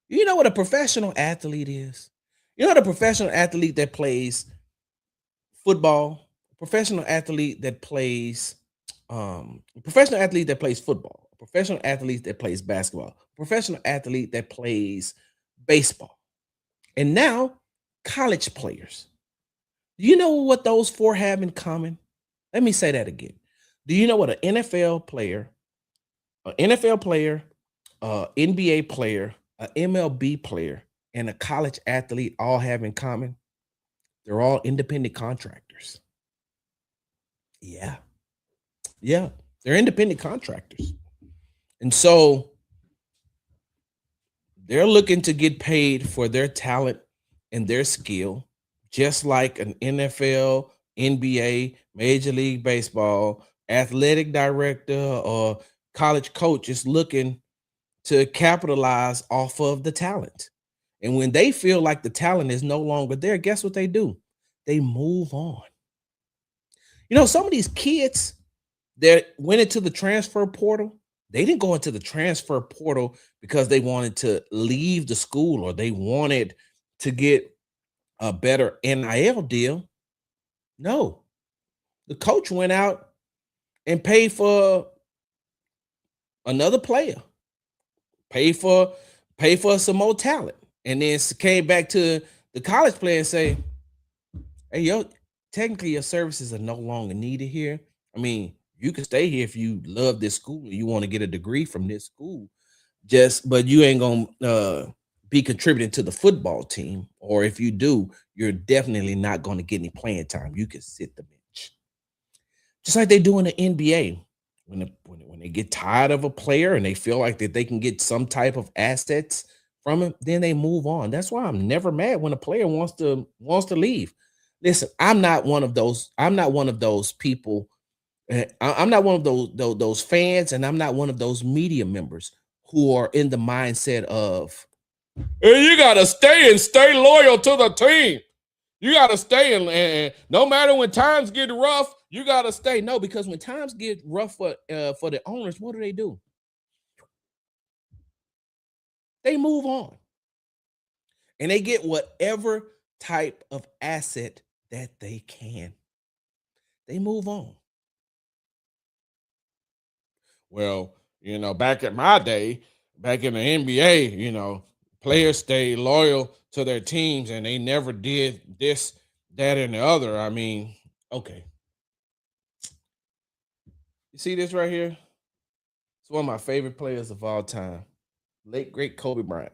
You know what a professional athlete is? You know the professional athlete that plays football, professional athlete that plays professional athlete that plays football, professional athlete that plays basketball, professional athlete that plays baseball, and now college players. Do you know what those four have in common? Let me say that again. Do you know what an NFL player, NBA player, an MLB player, and a college athlete all have in common? They're all independent contractors. Yeah. Yeah. They're independent contractors. And so they're looking to get paid for their talent and their skill, just like an NFL, NBA, Major League Baseball, athletic director, or college coach is looking to capitalize off of the talent. And when they feel like the talent is no longer there, guess what they do? They move on. You know, some of these kids that went into the transfer portal, they didn't go into the transfer portal because they wanted to leave the school or they wanted to get a better NIL deal. No, the coach went out and paid for another player, paid for some more talent, and then came back to the college player and say, "Hey, yo, technically your services are no longer needed here. I mean, you can stay here if you love this school and you want to get a degree from this school, but you ain't gonna be contributing to the football team, or if you do, you're definitely not going to get any playing time. You can sit the bench." Just like they do in the NBA. When they get tired of a player and they feel like that they can get some type of assets from him, then they move on. That's why I'm never mad when a player wants to leave. Listen, I'm not one of those people. I'm not one of those fans, and I'm not one of those media members who are in the mindset of, "Hey, you gotta stay loyal to the team. You gotta stay, and no matter when times get rough, you gotta stay." No, because when times get rough for the owners, what do? They move on, and they get whatever type of asset that they can. They move on. Well, back in my day, back in the NBA, players stayed loyal to their teams and they never did this, that, and the other. I mean, okay. You see this right here? It's one of my favorite players of all time. Late, great Kobe Bryant.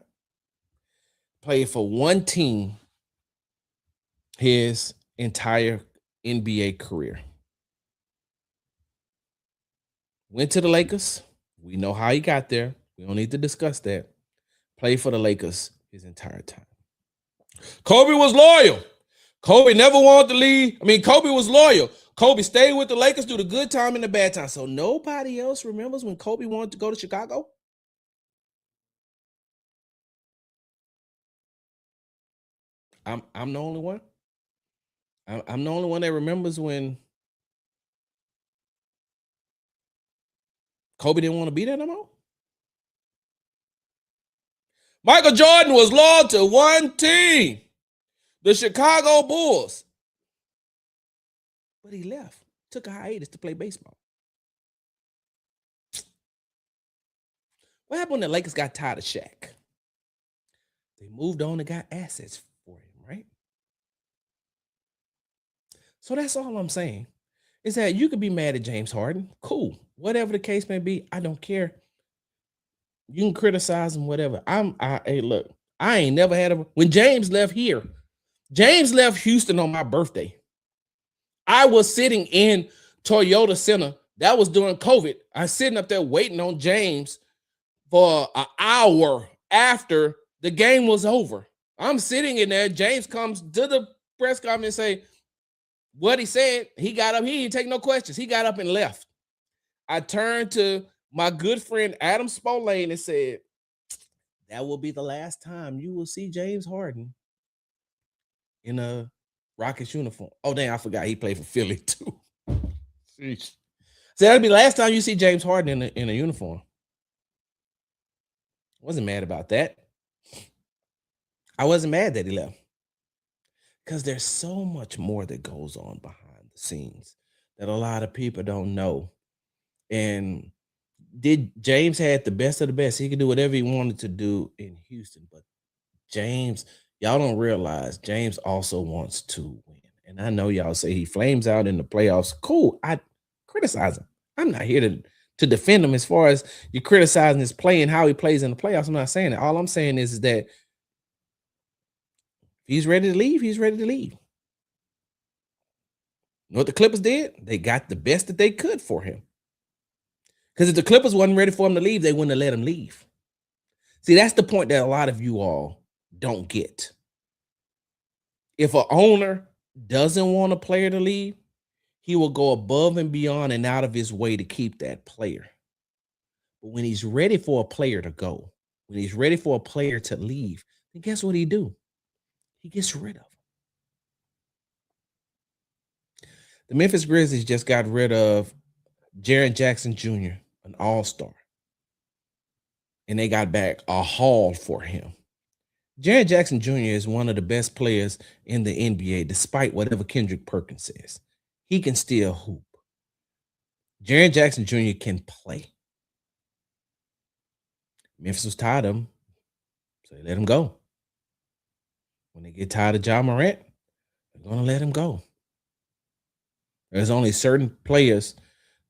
Played for one team his entire NBA career. Went to the Lakers. We know how he got there. We don't need to discuss that. Played for the Lakers his entire time. Kobe was loyal. Kobe never wanted to leave. I mean, Kobe was loyal. Kobe stayed with the Lakers through the good time and the bad time. So nobody else remembers when Kobe wanted to go to Chicago? I'm the only one. I'm the only one that remembers when Kobe didn't want to be there no more. Michael Jordan was loyal to one team, the Chicago Bulls. But he left, took a hiatus to play baseball. What happened when the Lakers got tired of Shaq? They moved on and got assets for him, right? So that's all I'm saying. Is that you could be mad at James Harden. Cool. Whatever the case may be, I don't care. You can criticize him, whatever. Hey, look, I ain't never had when James left here. James left Houston on my birthday. I was sitting in Toyota Center. That was during COVID. I was sitting up there waiting on James for an hour after the game was over. I'm sitting in there. James comes to the press conference and say what he said. He got up. He didn't take no questions. He got up and left. I turned to my good friend Adam Spolane and said, that will be the last time you will see James Harden in a Rockets uniform. Oh, dang, I forgot he played for Philly too. Sheesh. So that'll be the last time you see James Harden in a uniform. I wasn't mad about that. I wasn't mad that he left. Because there's so much more that goes on behind the scenes that a lot of people don't know. And James had the best of the best. He could do whatever he wanted to do in Houston. But James, y'all don't realize James also wants to win. And I know y'all say he flames out in the playoffs. Cool. I criticize him. I'm not here to defend him as far as you criticizing his play and how he plays in the playoffs. I'm not saying that. All I'm saying is that if he's ready to leave, he's ready to leave. You know what the Clippers did? They got the best that they could for him. Because if the Clippers wasn't ready for him to leave, they wouldn't have let him leave. See, that's the point that a lot of you all don't get. If an owner doesn't want a player to leave, he will go above and beyond and out of his way to keep that player. But when he's ready for a player to go, when he's ready for a player to leave, then guess what he do? He gets rid of him. The Memphis Grizzlies just got rid of Jaren Jackson Jr., an all-star. And they got back a haul for him. Jaren Jackson Jr. is one of the best players in the NBA, despite whatever Kendrick Perkins says. He can still hoop. Jaren Jackson Jr. can play. Memphis was tired of him, so they let him go. When they get tired of Ja Morant, they're going to let him go. There's only certain players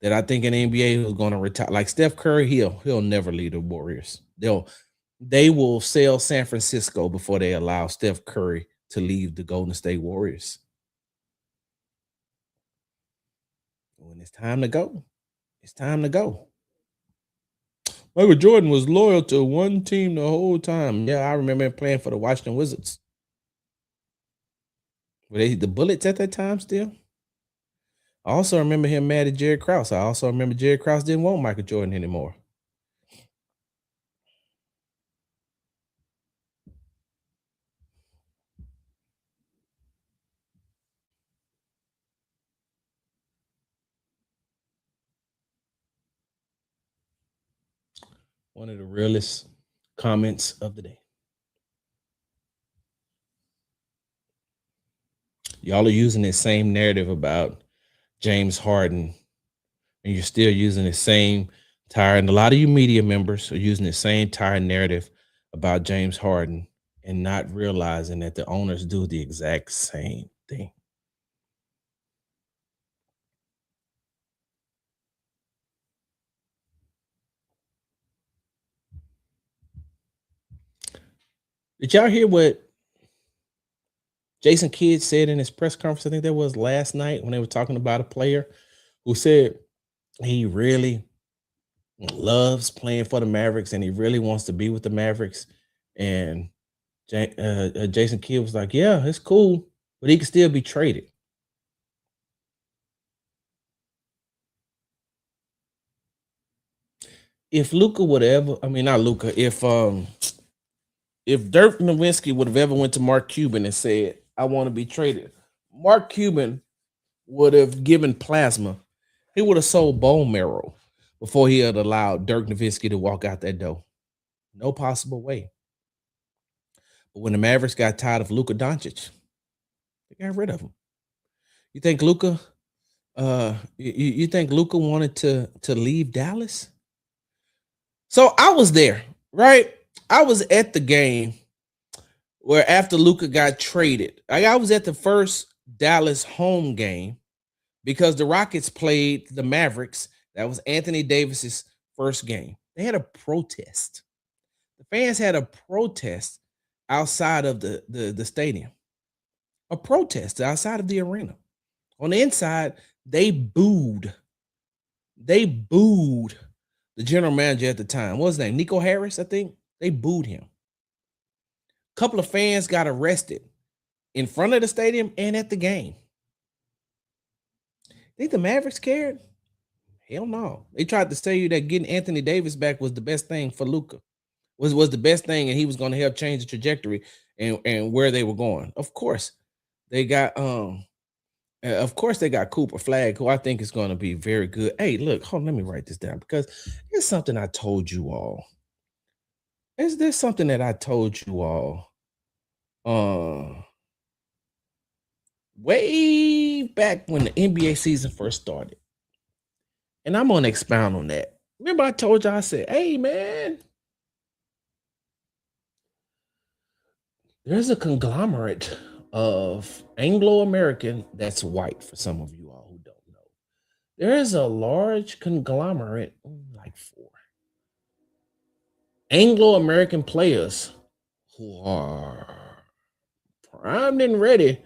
that I think in the NBA who's going to retire. Like Steph Curry, he'll never leave the Warriors. They will sell San Francisco before they allow Steph Curry to leave the Golden State Warriors. When it's time to go, it's time to go. Michael Jordan was loyal to one team the whole time. Yeah, I remember him playing for the Washington Wizards. Were they the Bullets at that time still? I also remember him mad at Jerry Krause. I also remember Jerry Krause didn't want Michael Jordan anymore. One of the realest comments of the day. Y'all are using this same narrative about James Harden, and you're still using the same tired. And a lot of you media members are using the same tired narrative about James Harden and not realizing that the owners do the exact same thing. Did y'all hear what Jason Kidd said in his press conference? I think that was last night when they were talking about a player who said he really loves playing for the Mavericks and he really wants to be with the Mavericks. And Jason Kidd was like, yeah, it's cool, but he can still be traded. If Luka would ever, I mean, not Luka, if Dirk Nowitzki would have ever went to Mark Cuban and said, I want to be traded, Mark Cuban would have given plasma. He would have sold bone marrow before he had allowed Dirk Nowitzki to walk out that door. No possible way. But when the Mavericks got tired of Luka Doncic, they got rid of him. You think Luka? You think Luka wanted to leave Dallas? So I was there, right? I was at the game where after Luka got traded, I was at the first Dallas home game because the Rockets played the Mavericks. That was Anthony Davis's first game. They had a protest. The fans had a protest outside of the stadium. A protest outside of the arena. On the inside, they booed. They booed the general manager at the time. What was his name? Nico Harris, I think. They booed him. A couple of fans got arrested in front of the stadium and at the game. Think the Mavericks cared? Hell no. They tried to tell you that getting Anthony Davis back was the best thing for Luka. Was the best thing, and he was going to help change the trajectory and where they were going. Of course, they got Cooper Flag, who I think is going to be very good. Hey, look, hold on, let me write this down because there's something I told you all. Is there something that I told you all? Way back when the NBA season first started. And I'm going to expound on that. Remember I told you, I said, hey, man, there's a conglomerate of Anglo-American that's white for some of you all who don't know. There is a large conglomerate, like 4 Anglo-American players who are primed and ready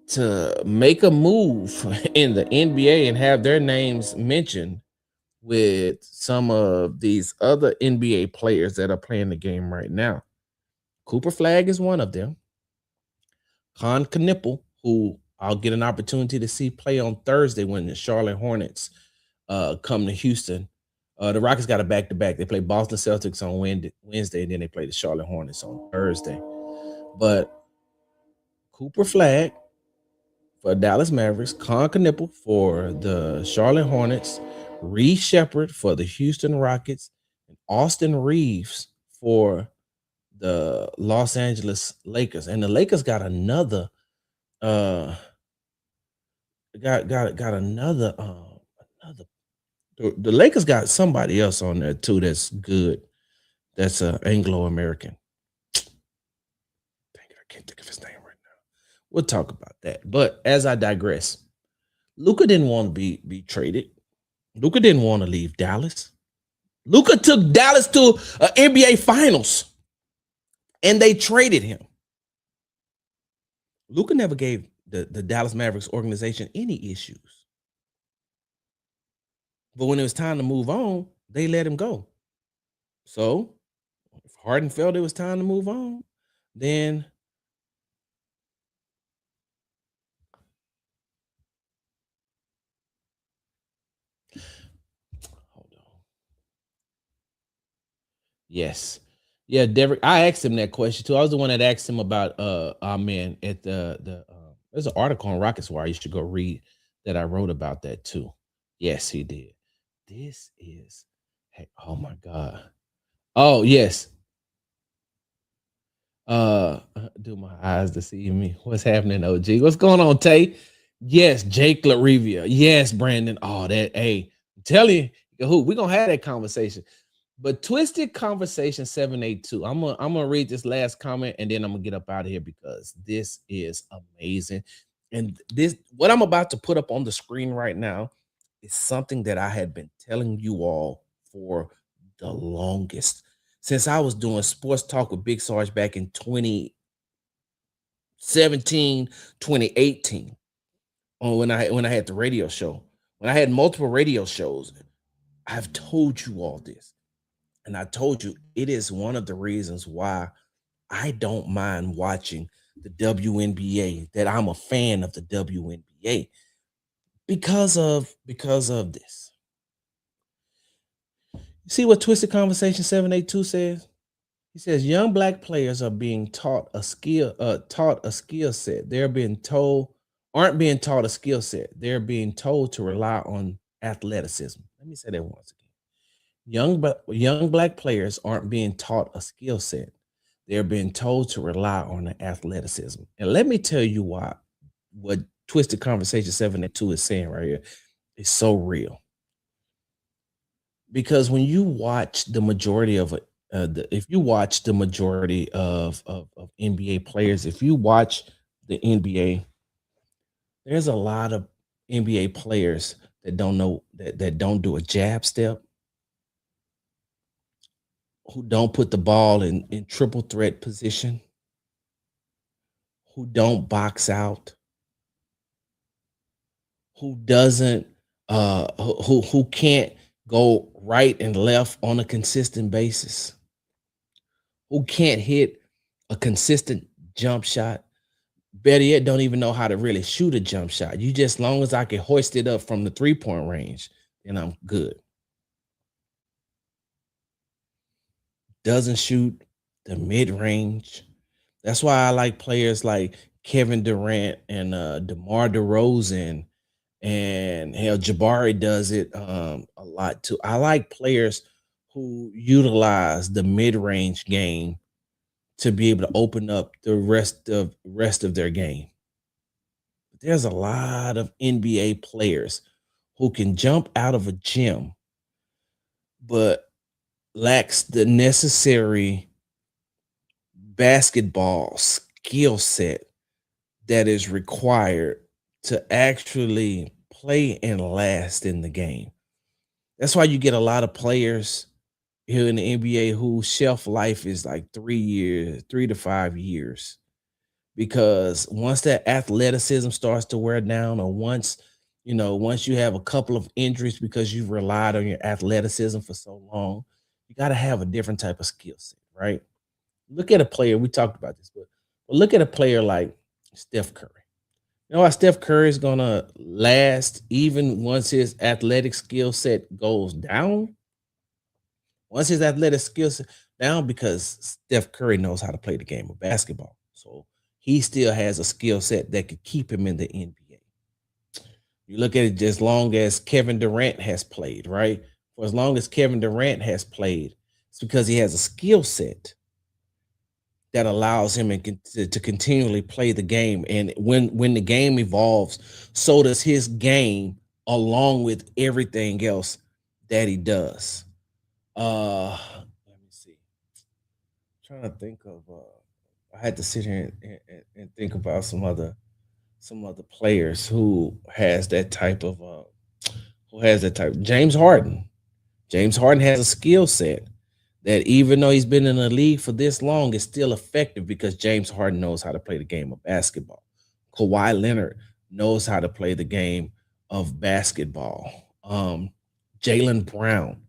to make a move in the NBA and have their names mentioned with some of these other NBA players that are playing the game right now. Cooper Flag is one of them. Con Knipple, who I'll get an opportunity to see play on Thursday when the Charlotte Hornets come to Houston. The Rockets got a back-to-back. They play Boston Celtics on Wednesday, and then they play the Charlotte Hornets on Thursday. But Cooper Flag for Dallas Mavericks, Con Knipple for the Charlotte Hornets, Reed Shepherd for the Houston Rockets, and Austin Reeves for the Los Angeles Lakers. And the Lakers got another another the Lakers got somebody else on there too that's good. That's Anglo-American. Dang it, I can't think of his name right now. We'll talk about that. But as I digress, Luka didn't want to be traded. Luka didn't want to leave Dallas. Luka took Dallas to NBA Finals, and they traded him. Luka never gave the Dallas Mavericks organization any issues. But when it was time to move on, they let him go. So if Harden felt it was time to move on, then hold on. Yes. Yeah, Derek. I asked him that question too. I was the one that asked him about our man at the there's an article on Rockets Wire you should go read that I wrote about that too. Yes, he did. This is oh my God. Oh, yes. Do my eyes deceive me? What's happening, OG? What's going on, Tay? Yes, Jake LaRivia. Yes, Brandon. Oh, that hey, I'm telling you, who we're gonna have that conversation. But Twisted Conversation 782. I'm gonna read this last comment and then I'm gonna get up out of here because this is amazing. And this what I'm about to put up on the screen right now is something that I had been telling you all for the longest since I was doing sports talk with Big Sarge back in 2017, 2018. When I had the radio show. When I had multiple radio shows, I've told you all this. And I told you it is one of the reasons why I don't mind watching the WNBA, that I'm a fan of the WNBA because of this. You see what Twisted Conversation 782 says? He says young black players are being taught a skill set. They're being told aren't being taught a skill set. They're being told to rely on athleticism. Let me say that once again. Young black players aren't being taught a skill set. They're being told to rely on the athleticism. And let me tell you why what Twisted Conversation 7 and 2 is saying right here is so real. Because when you watch the majority of it, if you watch the majority of NBA players, if you watch the NBA, there's a lot of NBA players that don't know that don't do a jab step, who don't put the ball in triple threat position, who don't box out, who doesn't who can't go right and left on a consistent basis, who can't hit a consistent jump shot. Better yet, don't even know how to really shoot a jump shot. You just, long as I can hoist it up from the 3-point range, then I'm good. Doesn't shoot the mid range. That's why I like players like Kevin Durant and DeMar DeRozan, and hell, Jabari does it a lot too. I like players who utilize the mid range game to be able to open up the rest of their game. But there's a lot of NBA players who can jump out of a gym, but lacks the necessary basketball skill set that is required to actually play and last in the game. That's why you get a lot of players here in the NBA whose shelf life is like 3 years, 3 to 5 years. Because once that athleticism starts to wear down, or once you have a couple of injuries because you've relied on your athleticism for so long, you got to have a different type of skill set, right? Look at a player, we talked about this, but look at a player like Steph Curry. You know why Steph Curry is gonna last even once his athletic skill set goes down? Once his athletic skill set down, because Steph Curry knows how to play the game of basketball. So he still has a skill set that could keep him in the NBA. You look at it, as long as Kevin Durant has played, right? For as long as Kevin Durant has played, it's because he has a skill set that allows him to continually play the game. And when the game evolves, so does his game, along with everything else that he does. Let me see. I'm trying to think of I had to sit here and think about some other players who has that type. James Harden. James Harden has a skill set that, even though he's been in the league for this long, is still effective because James Harden knows how to play the game of basketball. Kawhi Leonard knows how to play the game of basketball. Jalen Brown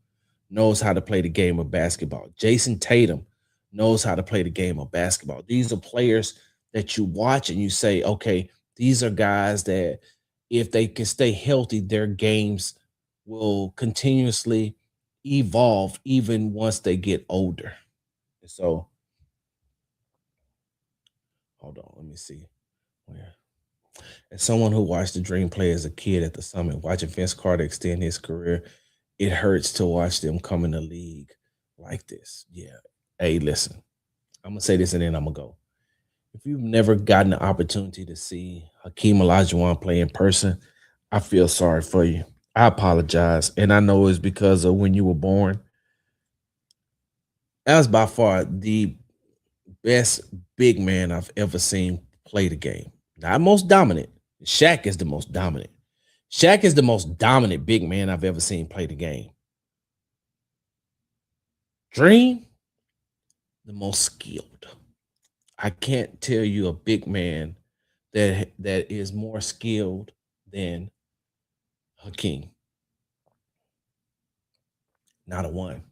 knows how to play the game of basketball. Jason Tatum knows how to play the game of basketball. These are players that you watch and you say, okay, these are guys that, if they can stay healthy, their games will continuously evolve even once they get older. So, hold on, let me see. Where? As someone who watched the Dream play as a kid at the Summit, watching Vince Carter extend his career, it hurts to watch them come in the league like this. Yeah. Hey, listen, I'm gonna say this and then I'm gonna go. If you've never gotten the opportunity to see Hakeem Olajuwon play in person, I feel sorry for you. I apologize, and I know it's because of when you were born. That was by far the best big man I've ever seen play the game. Not most dominant. Shaq is the most dominant. Shaq is the most dominant big man I've ever seen play the game. Dream, the most skilled. I can't tell you a big man that is more skilled than Hakeem. Not a one.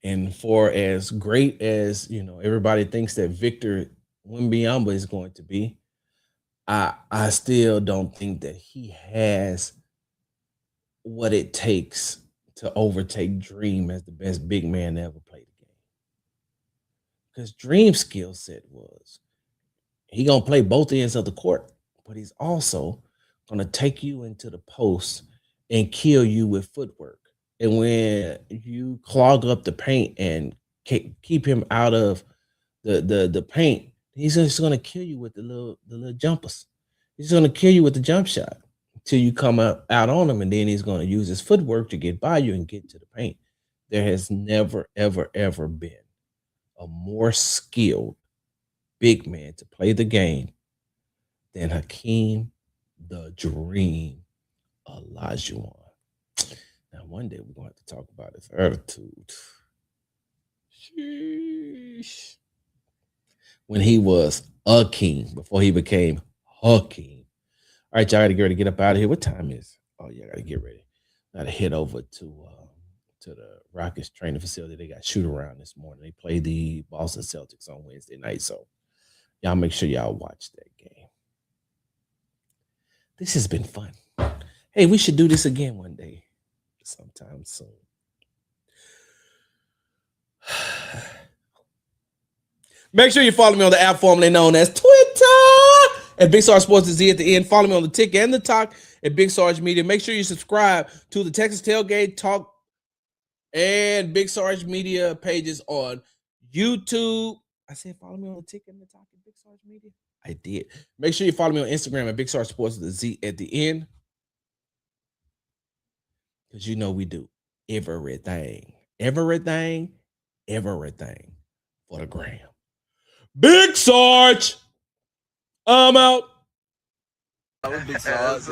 And for as great as everybody thinks that Victor Wembanyama is going to be, I still don't think that he has what it takes to overtake Dream as the best big man to ever play the game. Because Dream's skill set was he gonna play both ends of the court, but he's also gonna take you into the post and kill you with footwork. And when you clog up the paint and keep him out of the paint, he's just gonna kill you with the little jumpers. He's gonna kill you with the jump shot until you come out on him, and then he's gonna use his footwork to get by you and get to the paint. There has never, ever, ever been a more skilled big man to play the game than Hakeem the Dream Olajuwon. Now, one day we're going to have to talk about his attitude. Sheesh. When he was a king, before he became Hakeem. All right, y'all got to get ready to get up out of here. What time is? Oh, yeah, I got to get ready. Got to head over to the Rockets training facility. They got shoot around this morning. They play the Boston Celtics on Wednesday night, so y'all make sure y'all watch that game. This has been fun. Hey, we should do this again one day, sometime soon. Make sure you follow me on the app formerly known as Twitter at Big Sarge Sports Z at the end. Follow me on the Tick and the Talk at Big Sarge Media. Make sure you subscribe to the Texas Tailgate Talk and Big Sarge Media pages on YouTube. I said follow me on the Tick and the Talk at Big Sarge Media. I did. Make sure you follow me on Instagram at Big Sarge Sports with the Z at the end. Because we do everything for the gram. Big Sarge, I'm out. Big Sarge.